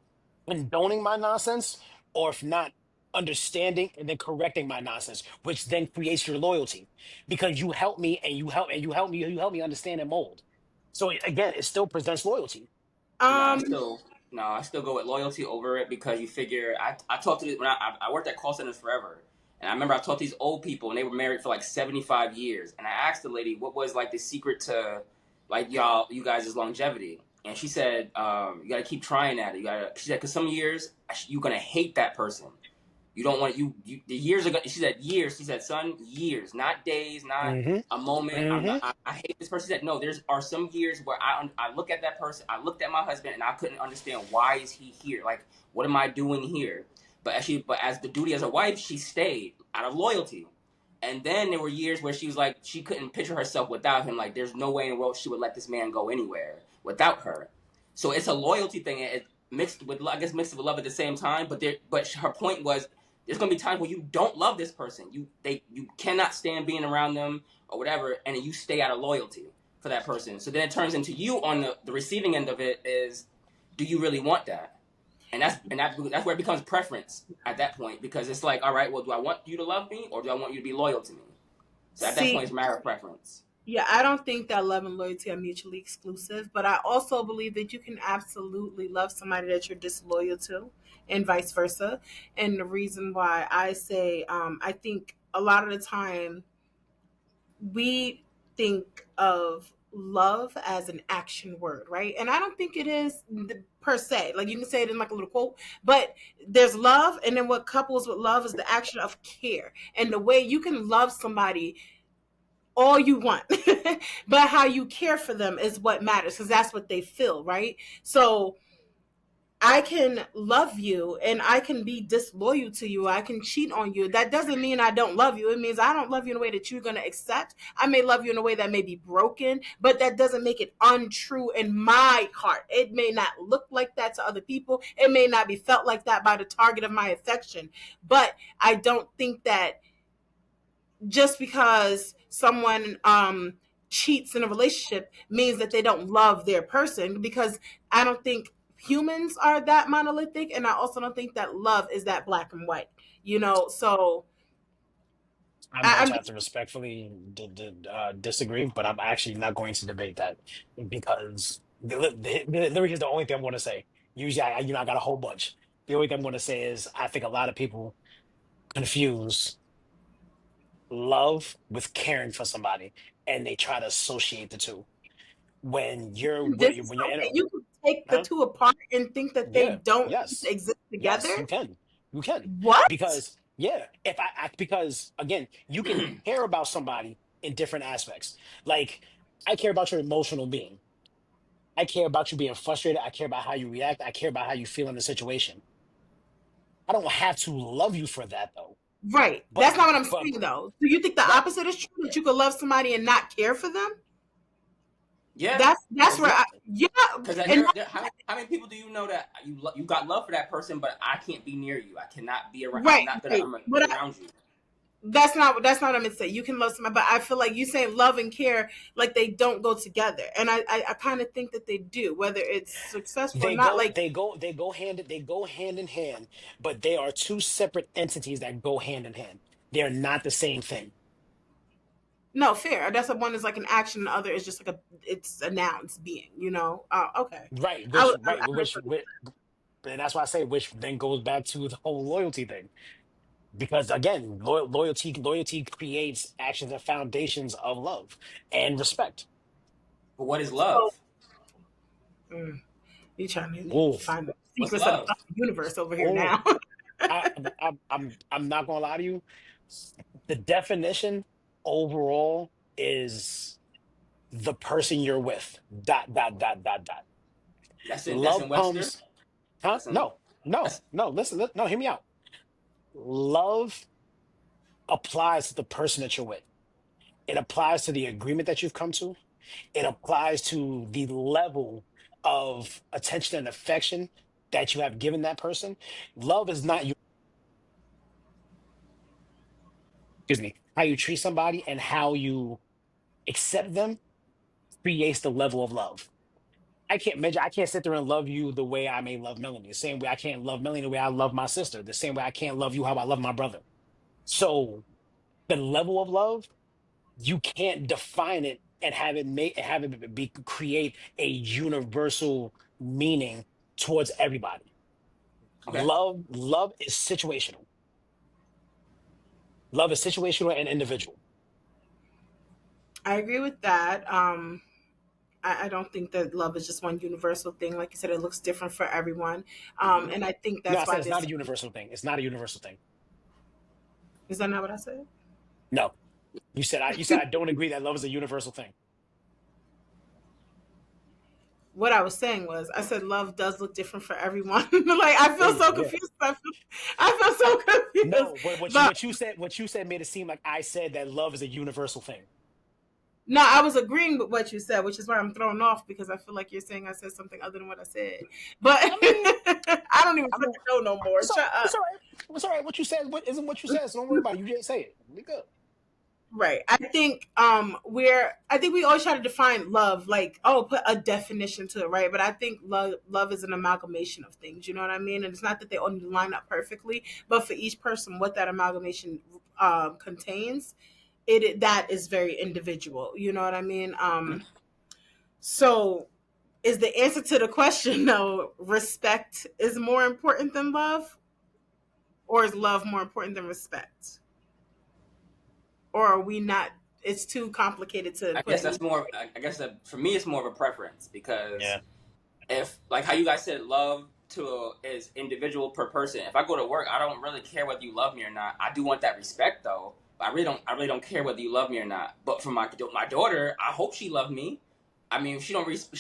condoning my nonsense or if not understanding and then correcting my nonsense, which then creates your loyalty because you help me and you help me understand and mold. So again, it still presents loyalty. No, I um, still no, I still go with loyalty over it because you figure I talked to when I worked at call centers forever, and I remember I talked to these old people and they were married for like 75 years, and I asked the lady what was like the secret to like you guys' longevity, and she said you got to keep trying at it. You got to she said because some years you're gonna hate that person. You don't want you the years ago. She said years. She said, son, years, not days, not Hmm. a moment. I'm Hmm. not. I hate this person. She said, no. There's are some years where I look at that person. I looked at my husband and I couldn't understand why is he here. Like, what am I doing here? But as the duty as a wife, she stayed out of loyalty. And then there were years where she was like she couldn't picture herself without him. Like, there's no way in the world she would let this man go anywhere without her. So it's a loyalty thing. It mixed with I guess mixed with love at the same time. But her point was there's gonna be times where you don't love this person. You cannot stand being around them or whatever, and you stay out of loyalty for that person. So then it turns into you on the receiving end of it is, do you really want that? and that's where it becomes preference at that point, because it's like, all right, well, do I want you to love me or do I want you to be loyal to me? So at that point, See, it's a matter of preference. yeah, I don't think that love and loyalty are mutually exclusive, but I also believe that you can absolutely love somebody that you're disloyal to, and vice versa. And the reason why I say, I think a lot of the time we think of love as an action word, right? And I don't think it is per se. Like you can say it in like a little quote, but there's love, and then what couples with love is the action of care. And the way you can love somebody all you want, but how you care for them is what matters because that's what they feel, right? So I can love you and I can be disloyal to you. I can cheat on you. That doesn't mean I don't love you. It means I don't love you in a way that you're going to accept. I may love you in a way that may be broken, but that doesn't make it untrue in my heart. It may not look like that to other people. It may not be felt like that by the target of my affection. But I don't think that just because someone cheats in a relationship means that they don't love their person, because I don't think humans are that monolithic, and I also don't think that love is that black and white, so I'm going I'm to have to respectfully disagree, but I'm actually not going to debate that because literally is the only thing I'm going to say. Usually, I got a whole bunch. The only thing I'm going to say is I think a lot of people confuse love with caring for somebody, and they try to associate the two. When you're this is when you're in a, okay. You can take the huh? two apart and think that they Yeah, don't yes, exist yes, together. you can, What? because yeah, if because again, you can care about somebody in different aspects. Like I care about your emotional being. I care about you being frustrated. I care about how you react. I care about how you feel in the situation. I don't have to love you for that though. Right, But that's not what I'm but saying though. Do you think the right, opposite is true, that you could love somebody and not care for them? Yeah, That's because where yeah, yeah, and how many people do you know that you got love for that person, but I can't be near you. I cannot be around. I'm right, not gonna. right. I'm gonna But be around you. that's not what I'm gonna say. You can love somebody, but I feel like you saying love and care like they don't go together, and I kind of think that they do, whether it's successful or not. Like they go hand in hand, but they are two separate entities that go hand in hand. They're not the same thing. no, fair. That's what one is like an action, the other is just like it's a noun, it's being. Okay. Right, I, which right, I which and that's why I say which then goes back to the whole loyalty thing. Because again, loyalty creates actions and foundations of love and respect. But what is so love? mm, you trying to Oh, find the What's secrets of the love? fucking universe over here oh, now. I'm not gonna lie to you. The definition overall is the person you're with. Dot. That's in Love Webster. comes, huh? That's in. No, no, That's no. Listen, no, hear me out. Love applies to the person that you're with. It applies to the agreement that you've come to. It applies to the level of attention and affection that you have given that person. Love is not you, excuse me, how you treat somebody and how you accept them creates the level of love. I can't sit there and love you the way I may love Melanie. The same way I can't love Melanie the way I love my sister. The same way I can't love you how I love my brother. So the level of love, you can't define it and have it be create a universal meaning towards everybody. okay. Love is situational. Love is situational and individual. I agree with that. I don't think that love is just one universal thing. Like you said, it looks different for everyone. Hmm. And I think No, I that's said why it's not this a universal thing. It's not a universal thing. is that not what I said? No. You said I don't agree that love is a universal thing. What I was saying was, I said love does look different for everyone. Like I feel so Yeah. confused. I feel so confused. No, but But what you said made it seem like I said that love is a universal thing. no, I was agreeing with what you said, which is why I'm thrown off because I feel like you're saying I said something other than what I said. But I mean, I don't even I mean, freaking know no more. it's all, Shut up. it's all right. It's all right. What you said what isn't what you said, so don't worry about it. You didn't say it. We good. Right. I think we always try to define love, like, oh, put a definition to it, right? But I think love is an amalgamation of things, you know what I mean? And it's not that they only line up perfectly, but for each person what that amalgamation contains, that is very individual, you know what I mean? So is the answer to the question though, respect is more important than love, or is love more important than respect? Or are we not, it's too complicated to I put guess any. that's more. I guess that for me, it's more of a preference because Yeah. if like how you guys said, love is individual per person. If I go to work, I don't really care whether you love me or not. I do want that respect though. But I really don't. I really don't care whether you love me or not. But for my daughter, I hope she loved me. I mean, she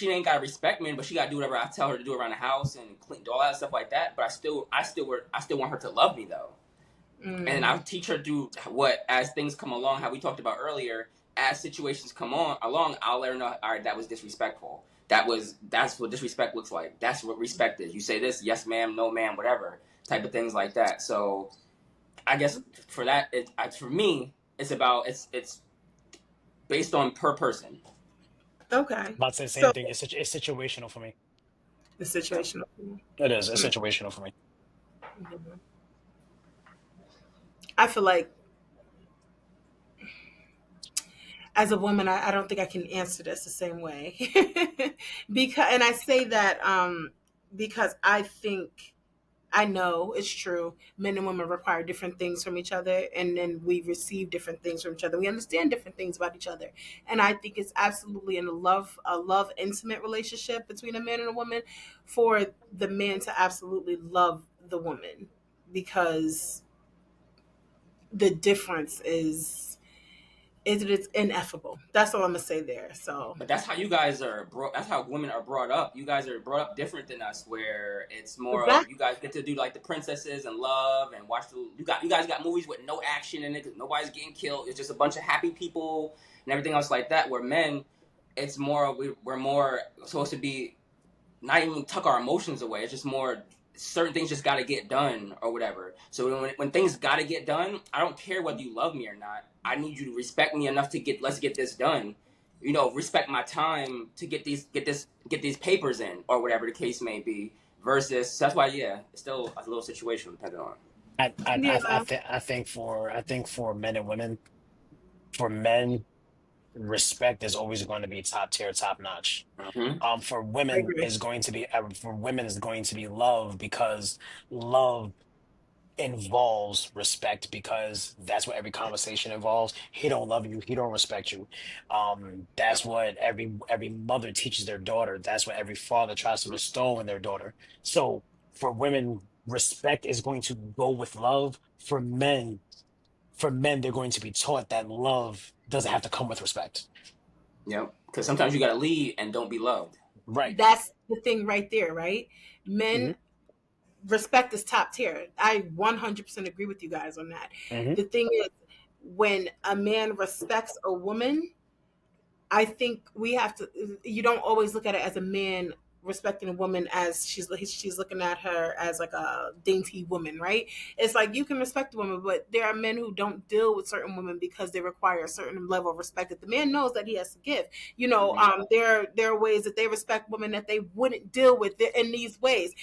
ain't gotta respect me, but she gotta do whatever I tell her to do around the house and clean all that stuff like that. But I still want her to love me though. And Mm, I'll teach her through what as things come along, how we talked about earlier. As situations come on along, I'll let her know. All right, that was disrespectful. That's what disrespect looks like. That's what respect is. You say this, yes, ma'am, no, ma'am, whatever type of things like that. So I guess for that, for me, it's based on per person. okay. About to say the So same thing. It's situational for me. the situation. It is. It's Mm, situational for me. mhm. I feel like as a woman, I don't think I can answer this the same way. Because, and I say that because I think I know it's true. Men and women require different things from each other, and then we receive different things from each other. We understand different things about each other, and I think it's absolutely in a love, intimate relationship between a man and a woman, for the man to absolutely love the woman, because the difference is it's ineffable. That's all I'm gonna say there. So But that's how you guys are brought. That's how women are brought up. You guys are brought up different than us, where it's more that of you guys get to do like the princesses and love and watch the. You guys got movies with no action in it because nobody's getting killed. It's just a bunch of happy people and everything else like that. Where men, it's more we're more supposed to be not even tuck our emotions away. It's just more certain things just got to get done or whatever. So when things got to get done, I don't care whether you love me or not. I need you to respect me enough to let's get this done. You know, respect my time to get these papers in or whatever the case may be. Versus that's why it's still a little situational depending on. yeah, I think for men and women, for men, respect is always going to be top tier, top notch. Mm-hmm. For I women agree. is going to be for women is going to be love, because love involves respect, because that's what every conversation involves. He don't love you, he don't respect you. That's Yep. what every mother teaches their daughter. That's what every father tries to bestow in their daughter. So for women, respect is going to go with love. For men, they're going to be taught that love doesn't have to come with respect. Yep. Because sometimes you gotta lead and don't be loved. Right. That's the thing right there, right? Men, Hmm. respect is top tier. I 100% agree with you guys on that. Hmm. The thing is, when a man respects a woman, I think we have to. You don't always look at it as a man respecting a woman as she's looking at her as like a dainty woman, right? It's like you can respect a woman, but there are men who don't deal with certain women because they require a certain level of respect that the man knows that he has to give. You know, Mm-hmm. there are ways that they respect women that they wouldn't deal with in these ways.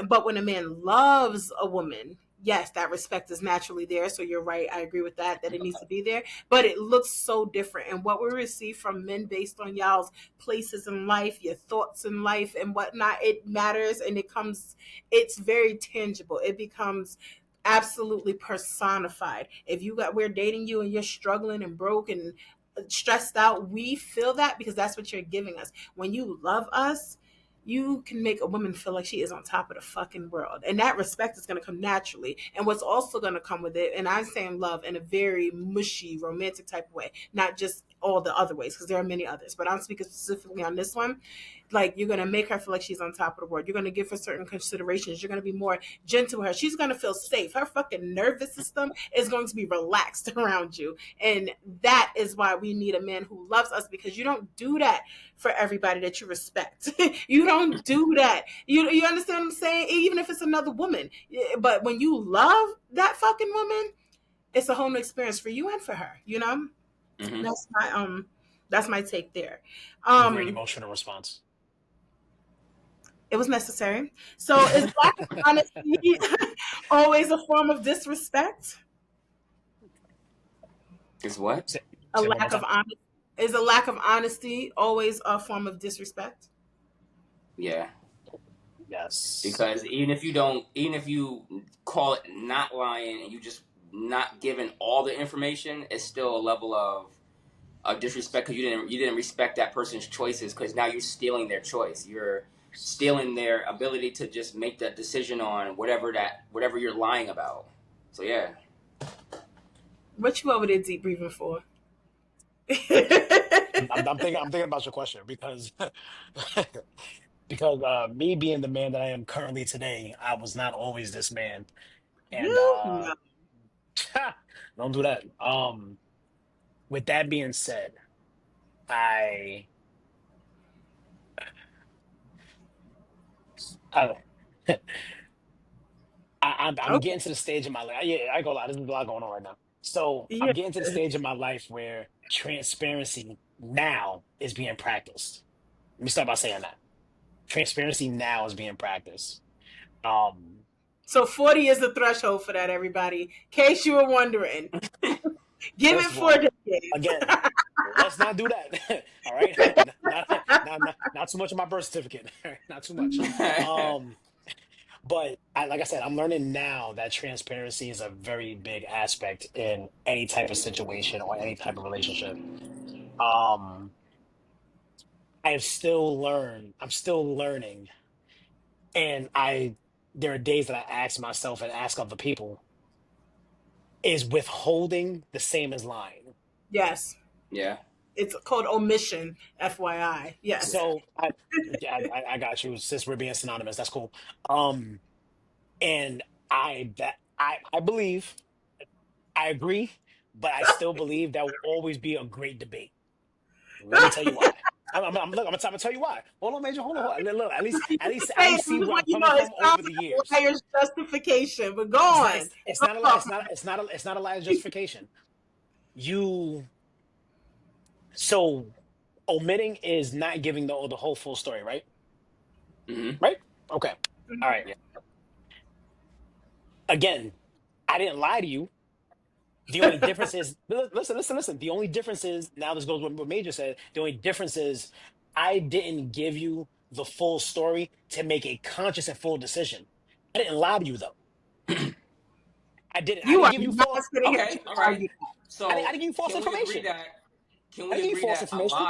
But when a man loves a woman, yes, that respect is naturally there. So you're right. I agree with that, that it needs to be there. But it looks so different. And what we receive from men based on y'all's places in life, your thoughts in life, and whatnot, it matters, and it's very tangible. It becomes absolutely personified. If we're dating you and you're struggling and broke and stressed out, we feel that because that's what you're giving us. When you love us, you can make a woman feel like she is on top of the fucking world. And that respect is going to come naturally. And what's also going to come with it, and I'm saying love in a very mushy, romantic type of way, not just all the other ways, because there are many others, but I'm speaking specifically on this one. Like, you're going to make her feel like she's on top of the world. You're going to give her certain considerations. You're going to be more gentle with her. She's going to feel safe. Her fucking nervous system is going to be relaxed around you. And that is why we need a man who loves us, because you don't do that for everybody that you respect. You don't do that. You understand what I'm saying? Even if it's another woman. But when you love that fucking woman, it's a whole new experience for you and for her, you know? Hmm. That's my that's my take there. Great Um, emotional response. it was necessary. So is lack of honesty always a form of disrespect? Is what? A Say it one more lack of time. honesty is a lack of honesty always a form of disrespect? Yeah. Yes. Because even if you don't, even if you call it not lying and you just not giving all the information, it's still a level of disrespect because you didn't respect that person's choices because now you're stealing their choice. You're stealing their ability to just make that decision on whatever you're lying about. So yeah. What you over there deep breathing for? I'm thinking about your question because because me being the man that I am currently today, I was not always this man. And You no. don't do that. With that being said, I I I'm Okay. getting to the stage in my life. Yeah, I ain't gonna lie, there's a lot going on right now. So Yeah. I'm getting to the stage in my life where transparency now is being practiced. Let me start by saying that. Transparency now is being practiced. Um, So 40 is the threshold for that, everybody. In case you were wondering. Give it First of 4 decades. again, let's not do that. All right, not too much of my birth certificate. Not too much. Um, but like I said, I'm learning now that transparency is a very big aspect in any type of situation or any type of relationship. Um, I've still learned. I'm still learning, and there are days that I ask myself and ask other people: Is withholding the same as lying? Yes. Yeah. It's called omission, FYI. Yes. Yeah. So yeah, I got you. Since we're being synonymous, that's cool. Um, and I believe I agree, but I still believe that will always be a great debate. Let me tell you why. Look, I'm gonna tell you why. Hold on, Major. Hold on. Hold on. Look, You at say it least see just where when I'm you coming know it from over sounds the like a years. liar's justification, but go on. It's Go not a on. it's not a lie of justification. You so omitting is not giving the whole full story, right? Hmm. Right? Okay. All right. Yeah. Again, I didn't lie to you. The only difference is listen. The only difference is now this goes with what Major said. The only difference is I didn't give you the full story to make a conscious and full decision. I didn't lie to you though. I didn't. I You didn't are give you not false. sitting here Okay. trying All to right. argue. I So didn't give you false can we agree information. that can I we didn't give you agree false that information.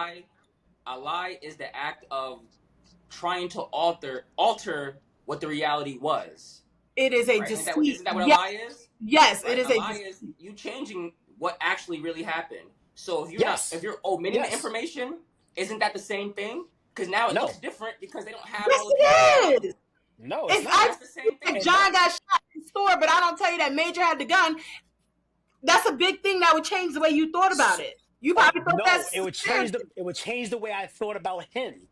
a lie is the act of trying to alter what the reality was, It is a right? deceit. Isn't that what a Yes. lie is? Yes, it Right? is A a lie is deceit. you changing what actually really happened. So if Yes. you're omitting the Yes. information, isn't that the same thing? Because now it looks No. different because they don't have Yes, all the pieces it together. is. No, it's If So not. I that's the tell you same that thing. It no. John got shot in the store, but I don't tell you that Major had the gun, that's a big thing that would change the way you thought about So, it. You probably thought no, that's serious. it would change the way I thought about him.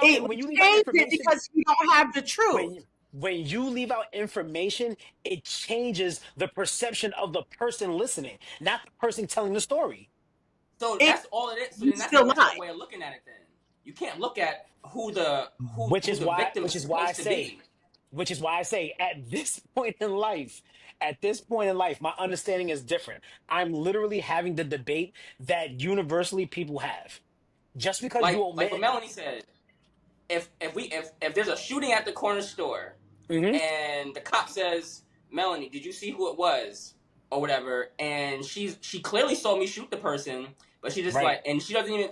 It would When you leave out change it information because you don't have the truth. when you leave out information, it changes the perception of the person listening, not the person telling the story. So It that's all it is. So you then that's a still messed up lie. way of looking at it. Then you can't look at who the victim is supposed to be. Which is why I say at this point in life, my understanding is different. I'm literally having the debate that universally people have. Just because you Like what omit, Melanie said. If there's a shooting at the corner store mhm, and the cop says, Melanie, did you see who it was? Or whatever, and she clearly saw me shoot the person, but she just right? like and she doesn't even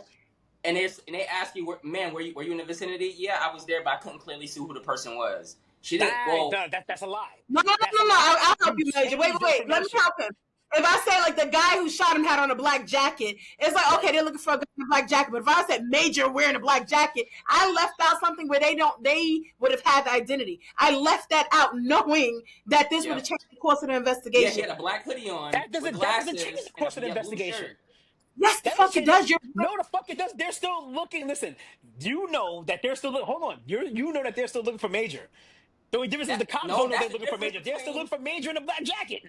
and they ask you, man, were you in the vicinity? Yeah, I was there, but I couldn't clearly see who the person was. She didn't. Well, That's a lie. No, no, no, That's a no, no. lie. I'll help You you, Major. Wait, wait, changed the wait. Let me information. help him. If I say like the guy who shot him had on a black jacket, it's like okay, Right. they're looking for a guy in a black jacket. But if I said Major wearing a black jacket, I left out something where they would have had the identity. I left that out knowing that this would have yep, changed the course of the yeah, he investigation. had a black hoodie on with That doesn't change glasses the and course of the a blue shirt. investigation. Yes, the That doesn't fuck it change. does. You're right. No, the fuck it does. They're still looking. Listen, you know that they're still looking. Hold on. You know that they're still looking for Major. The only difference is That the cops no, don't know they're that's the looking for difference Major. They're still looking between for Major in a black jacket.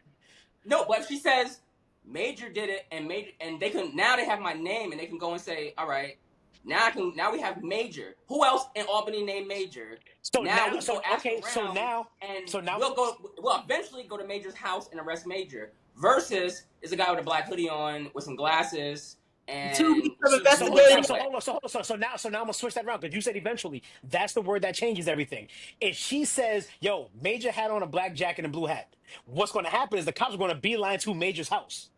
no. But if she says Major did it, and Major, and they can now they have my name, and they can go and say, all right, now we have Major. Who else in Albany named Major? So Now now, we can go ask around, and so now, we'll eventually go to Major's house and arrest Major. Versus is a guy with a black hoodie on with some glasses 2 weeks and of so hold investigating. on, so hold on, so hold on, so now I'm gonna switch that around because you said eventually. That's the word that changes everything. If she says, "Yo, Major had on a black jacket and blue hat," what's going to happen is the cops are going to beeline to Major's house.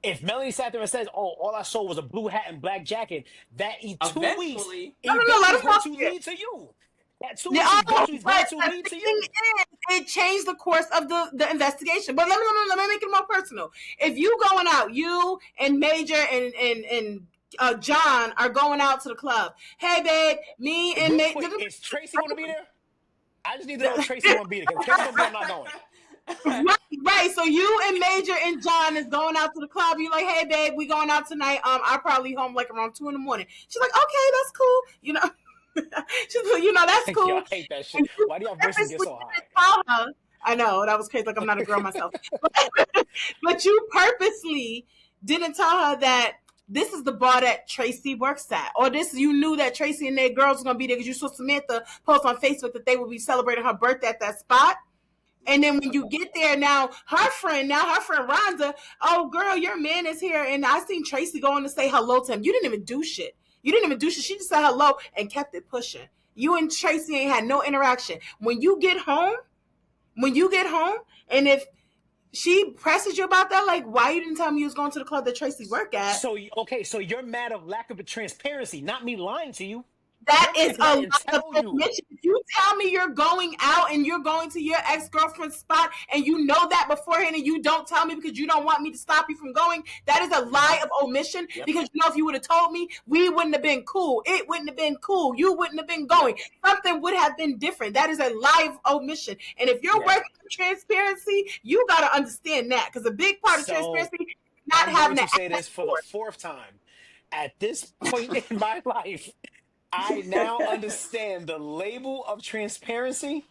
If Melanie sat there and says, "Oh, all I saw was a blue hat and black jacket," that 2 weeks eventually, No, no, no. Let eventually is him going talk to here. lead to you. That two Yeah, weeks oh, eventually is going but to the lead to thing you. is, it changed the course of the investigation. But let me make it more personal. If you going out, you and Major and John are going out to the club. Hey, babe, me and Real Major. quick, is Tracy going to be there? I just need to know if Tracy going to be there. Because if Tracy going to be there, I'm not going. Right, right. So you and Major and John is going out to the club. You're like, hey, babe, we going out tonight. I'll probably home like around 2 in the morning. She's like, okay, that's cool. She's like, that's Yo, I cool. hate that shit. And you Why do y'all voices get purposely so high? didn't tell her. I know that was crazy. Like I'm not a girl myself, but you purposely didn't tell her that this is the bar that Tracy works at, or this you knew that Tracy and their girls were gonna be there because you saw Samantha post on Facebook that they would be celebrating her birthday at that spot. And then when you get there, now her friend Rhonda, oh girl, your man is here, and I seen Tracy going to say hello to him. You didn't even do shit. You didn't even do shit. She just said hello and kept it pushing. You and Tracy ain't had no interaction. When you get home, and if she presses you about that, like why you didn't tell me you was going to the club that Tracy work at? So, okay, so you're mad of lack of transparency, not me lying to you. That You're mad is because I a didn't lot of tell you. omission. If you tell me you're going out and you're going to your ex girlfriend's spot and you know that beforehand and you don't tell me because you don't want me to stop you from going, that is a lie of omission. Yep. Because if you would have told me, we wouldn't have been cool. It wouldn't have been cool. You wouldn't have been Yep. going. Something would have been different. That is a lie of omission. And if you're yeah. working for transparency, you got to understand that because a big part of So transparency is not I'm going having to to say ask this for the for it. fourth time. At this point in my life, I now understand the label of transparency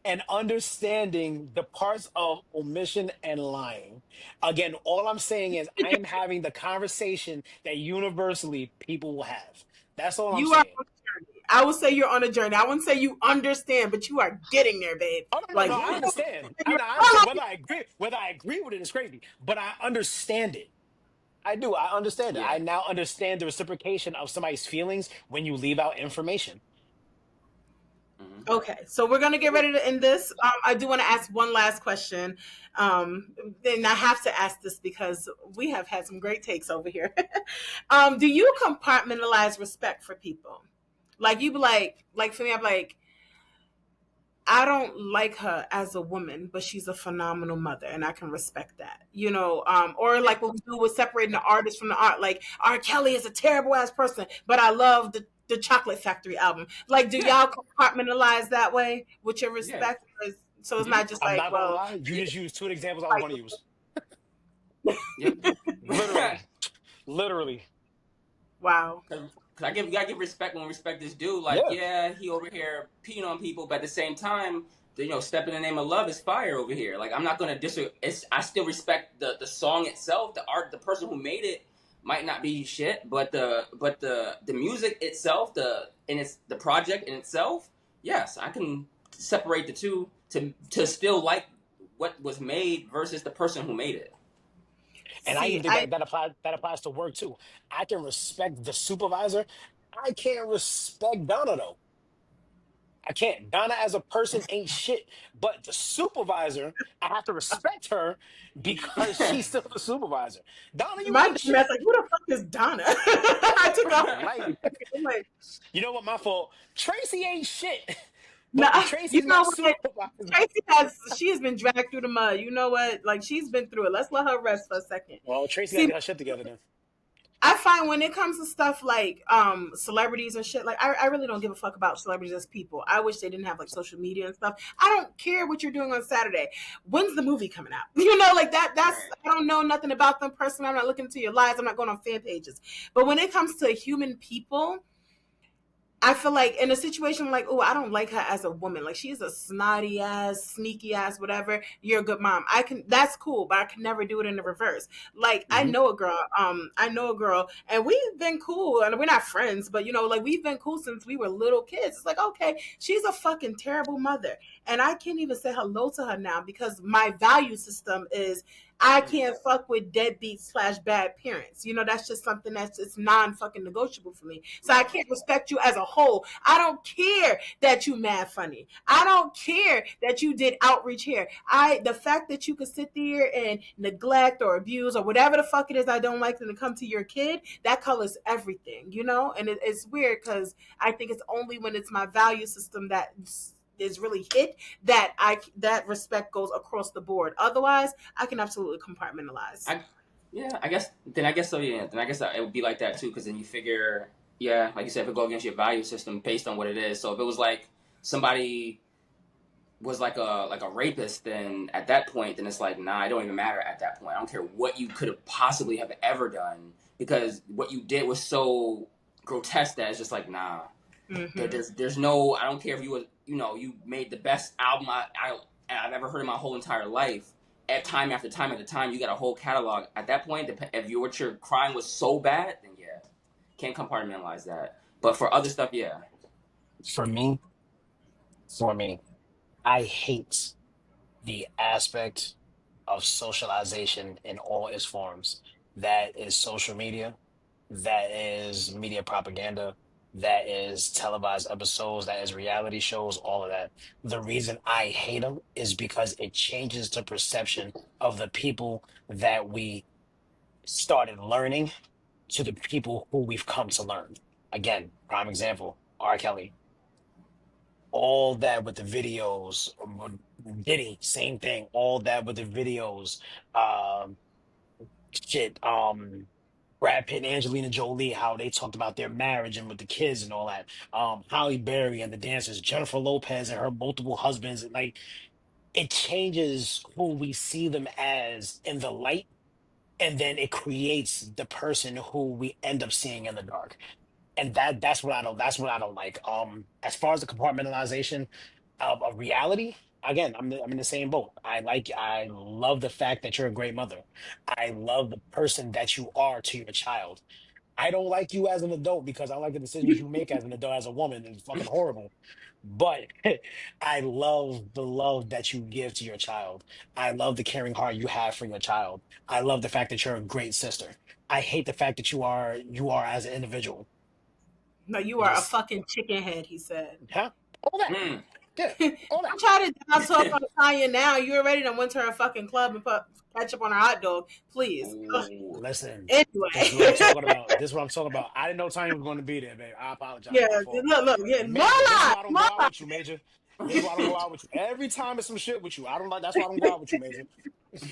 and understanding the parts of omission and lying. Again, all I'm saying is I am having the conversation that universally people will have. That's all I'm You are saying. on a journey. I would say you're on a journey. I wouldn't say you understand, but you are getting there, babe. Oh no, no, Like no, you I Yeah. understand. I you're mean, I understand whether I agree with it is crazy, but I understand it. I do. I understand it. Yeah. I now understand the reciprocation of somebody's feelings when you leave out information. Mm-hmm. okay. So we're gonna get ready to end this. I do want to ask one last question, and I have to ask this because we have had some great takes over here. Do you compartmentalize respect for people? Like you be like for me, I'm like, I don't like her as a woman, but she's a phenomenal mother, and I can respect that. Or like what we do with separating the artist from the art. Like R. Kelly is a terrible ass person, but I love the Chocolate Factory album. Like, do Yeah. y'all compartmentalize that way with your Yeah. respect? So it's Mm-hmm. not just I'm like, not gonna well, lie. You just used two examples I was like, going to use. Yep. Literally, literally. wow, Cause you gotta give respect when respect is due. Like, Yeah. yeah, he over here peeing on people, but at the same time, step in the name of love is fire over here. Like, I'm not gonna I still respect the song itself, the art, the person who made it might not be shit, but the music itself, the project in itself, yes, I can separate the two to still like what was made versus the person who made it. And I see, even think that applies to work too. I can respect the supervisor. I can't respect Donna though. I can't. Donna as a person ain't shit. But the supervisor, I have to respect her because she's still the supervisor. Donna, you my ain't dumb ass shit. like, who the fuck is Donna? I took off. Like, I'm like, you know what? My fault. Tracy ain't shit. But nah, you Tracy's know my what? supervisor. She has been dragged through the mud. You know what? Like she's been through it. Let's let her rest for a second. Well, Tracy gotta See, get her shit together then. I find when it comes to stuff like celebrities and shit, like I really don't give a fuck about celebrities as people. I wish they didn't have like social media and stuff. I don't care what you're doing on Saturday. When's the movie coming out? Like that's Right. I don't know nothing about them personally. I'm not looking into your lives. I'm not going on fan pages. But when it comes to human people, I feel like in a situation like, oh, I don't like her as a woman. Like she's a snotty ass, sneaky ass, whatever. You're a good mom. I can. That's cool, but I can never do it in the reverse. Like Hmm. I know a girl, and we've been cool, and we're not friends, but like we've been cool since we were little kids. It's like, okay, she's a fucking terrible mother, and I can't even say hello to her now because my value system is I Mm. can't fuck with deadbeat / bad parents. That's just something that's it's non fucking negotiable for me. So I Right. can't respect you as a whole. I don't care that you mad funny. I don't care that you did outreach here. The fact that you could sit there and neglect or abuse or whatever the fuck it is I don't like them to come to your kid, that colors everything. And it's weird because I think it's only when it's my value system that is really hit that respect goes across the board. Otherwise, I can absolutely compartmentalize. I yeah, I guess so. Yeah, then I guess it would be like that too, because then you figure, yeah, like you said, if it go against your value system based on what it is. So if it was like somebody was like a rapist, then at that point, then it's like, nah, it don't even matter at that point. I don't care what you could have possibly have ever done, because what you did was so grotesque that it's just like, nah. Mm-hmm. There's no, I don't care if you was, you made the best album I've ever heard in my whole entire life. At time after time after time, you got a whole catalog. At that point, if what your crime was so bad, then yeah, can't compartmentalize that. But for other stuff, yeah. For me, for me, I hate the aspect of socialization in all its forms. That is social media, that is media propaganda, that is televised episodes, that is reality shows, all of that. The reason I hate them is because it changes the perception of the people that we started learning to the people who we've come to learn. Again, prime example, R. Kelly. All that with the videos, Diddy, same thing. All that with the videos. Um, shit. Brad Pitt and Angelina Jolie, how they talked about their marriage and with the kids and all that. Halle Berry and the dancers, Jennifer Lopez and her multiple husbands. Like it changes who we see them as in the light, and then it creates the person who we end up seeing in the dark. And that's what I don't like. As far as the compartmentalization of reality, again, I'm in the same boat. I love the fact that you're a great mother. I love the person that you are to your child. I don't like you as an adult because I like the decisions you make as an adult, as a woman. It's fucking horrible. But I love the love that you give to your child. I love the caring heart you have for your child. I love the fact that you're a great sister. I hate the fact that you are as an individual. No, you It are a just, fucking chicken head, he said. huh? All that. Mm. Yeah, Don't all that. try to down talk on Tanya now. You already done went to her fucking club and put ketchup on her hot dog. Please. Ugh. Ooh. Listen, this is what I'm Anyway. talking about. This is what I'm talking about. I didn't know Tanya was going to be there, babe. I apologize. Yeah, My fault. look, yeah, And Major, this is Marla, why I don't go out Marla. with you, Major. This is why I don't go out with you. Every time it's some shit with you. I don't like. That's why I don't go out with you, Major.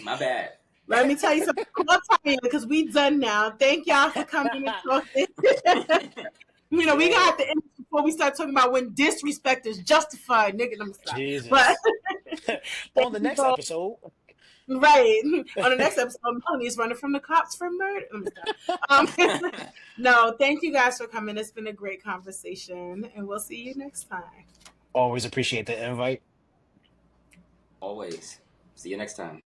My bad. Let me tell you something. I love Tanya because we done now. Thank y'all for coming and talking. We Yeah. got the end before we start talking about when disrespect is justified. Nigga, let me stop. But Jesus. thank On the you next both. episode. Right. On the next episode, Melanie's running from the cops for murder. Let me stop. No, thank you guys for coming. It's been a great conversation, and we'll see you next time. Always appreciate the invite. Always. See you next time.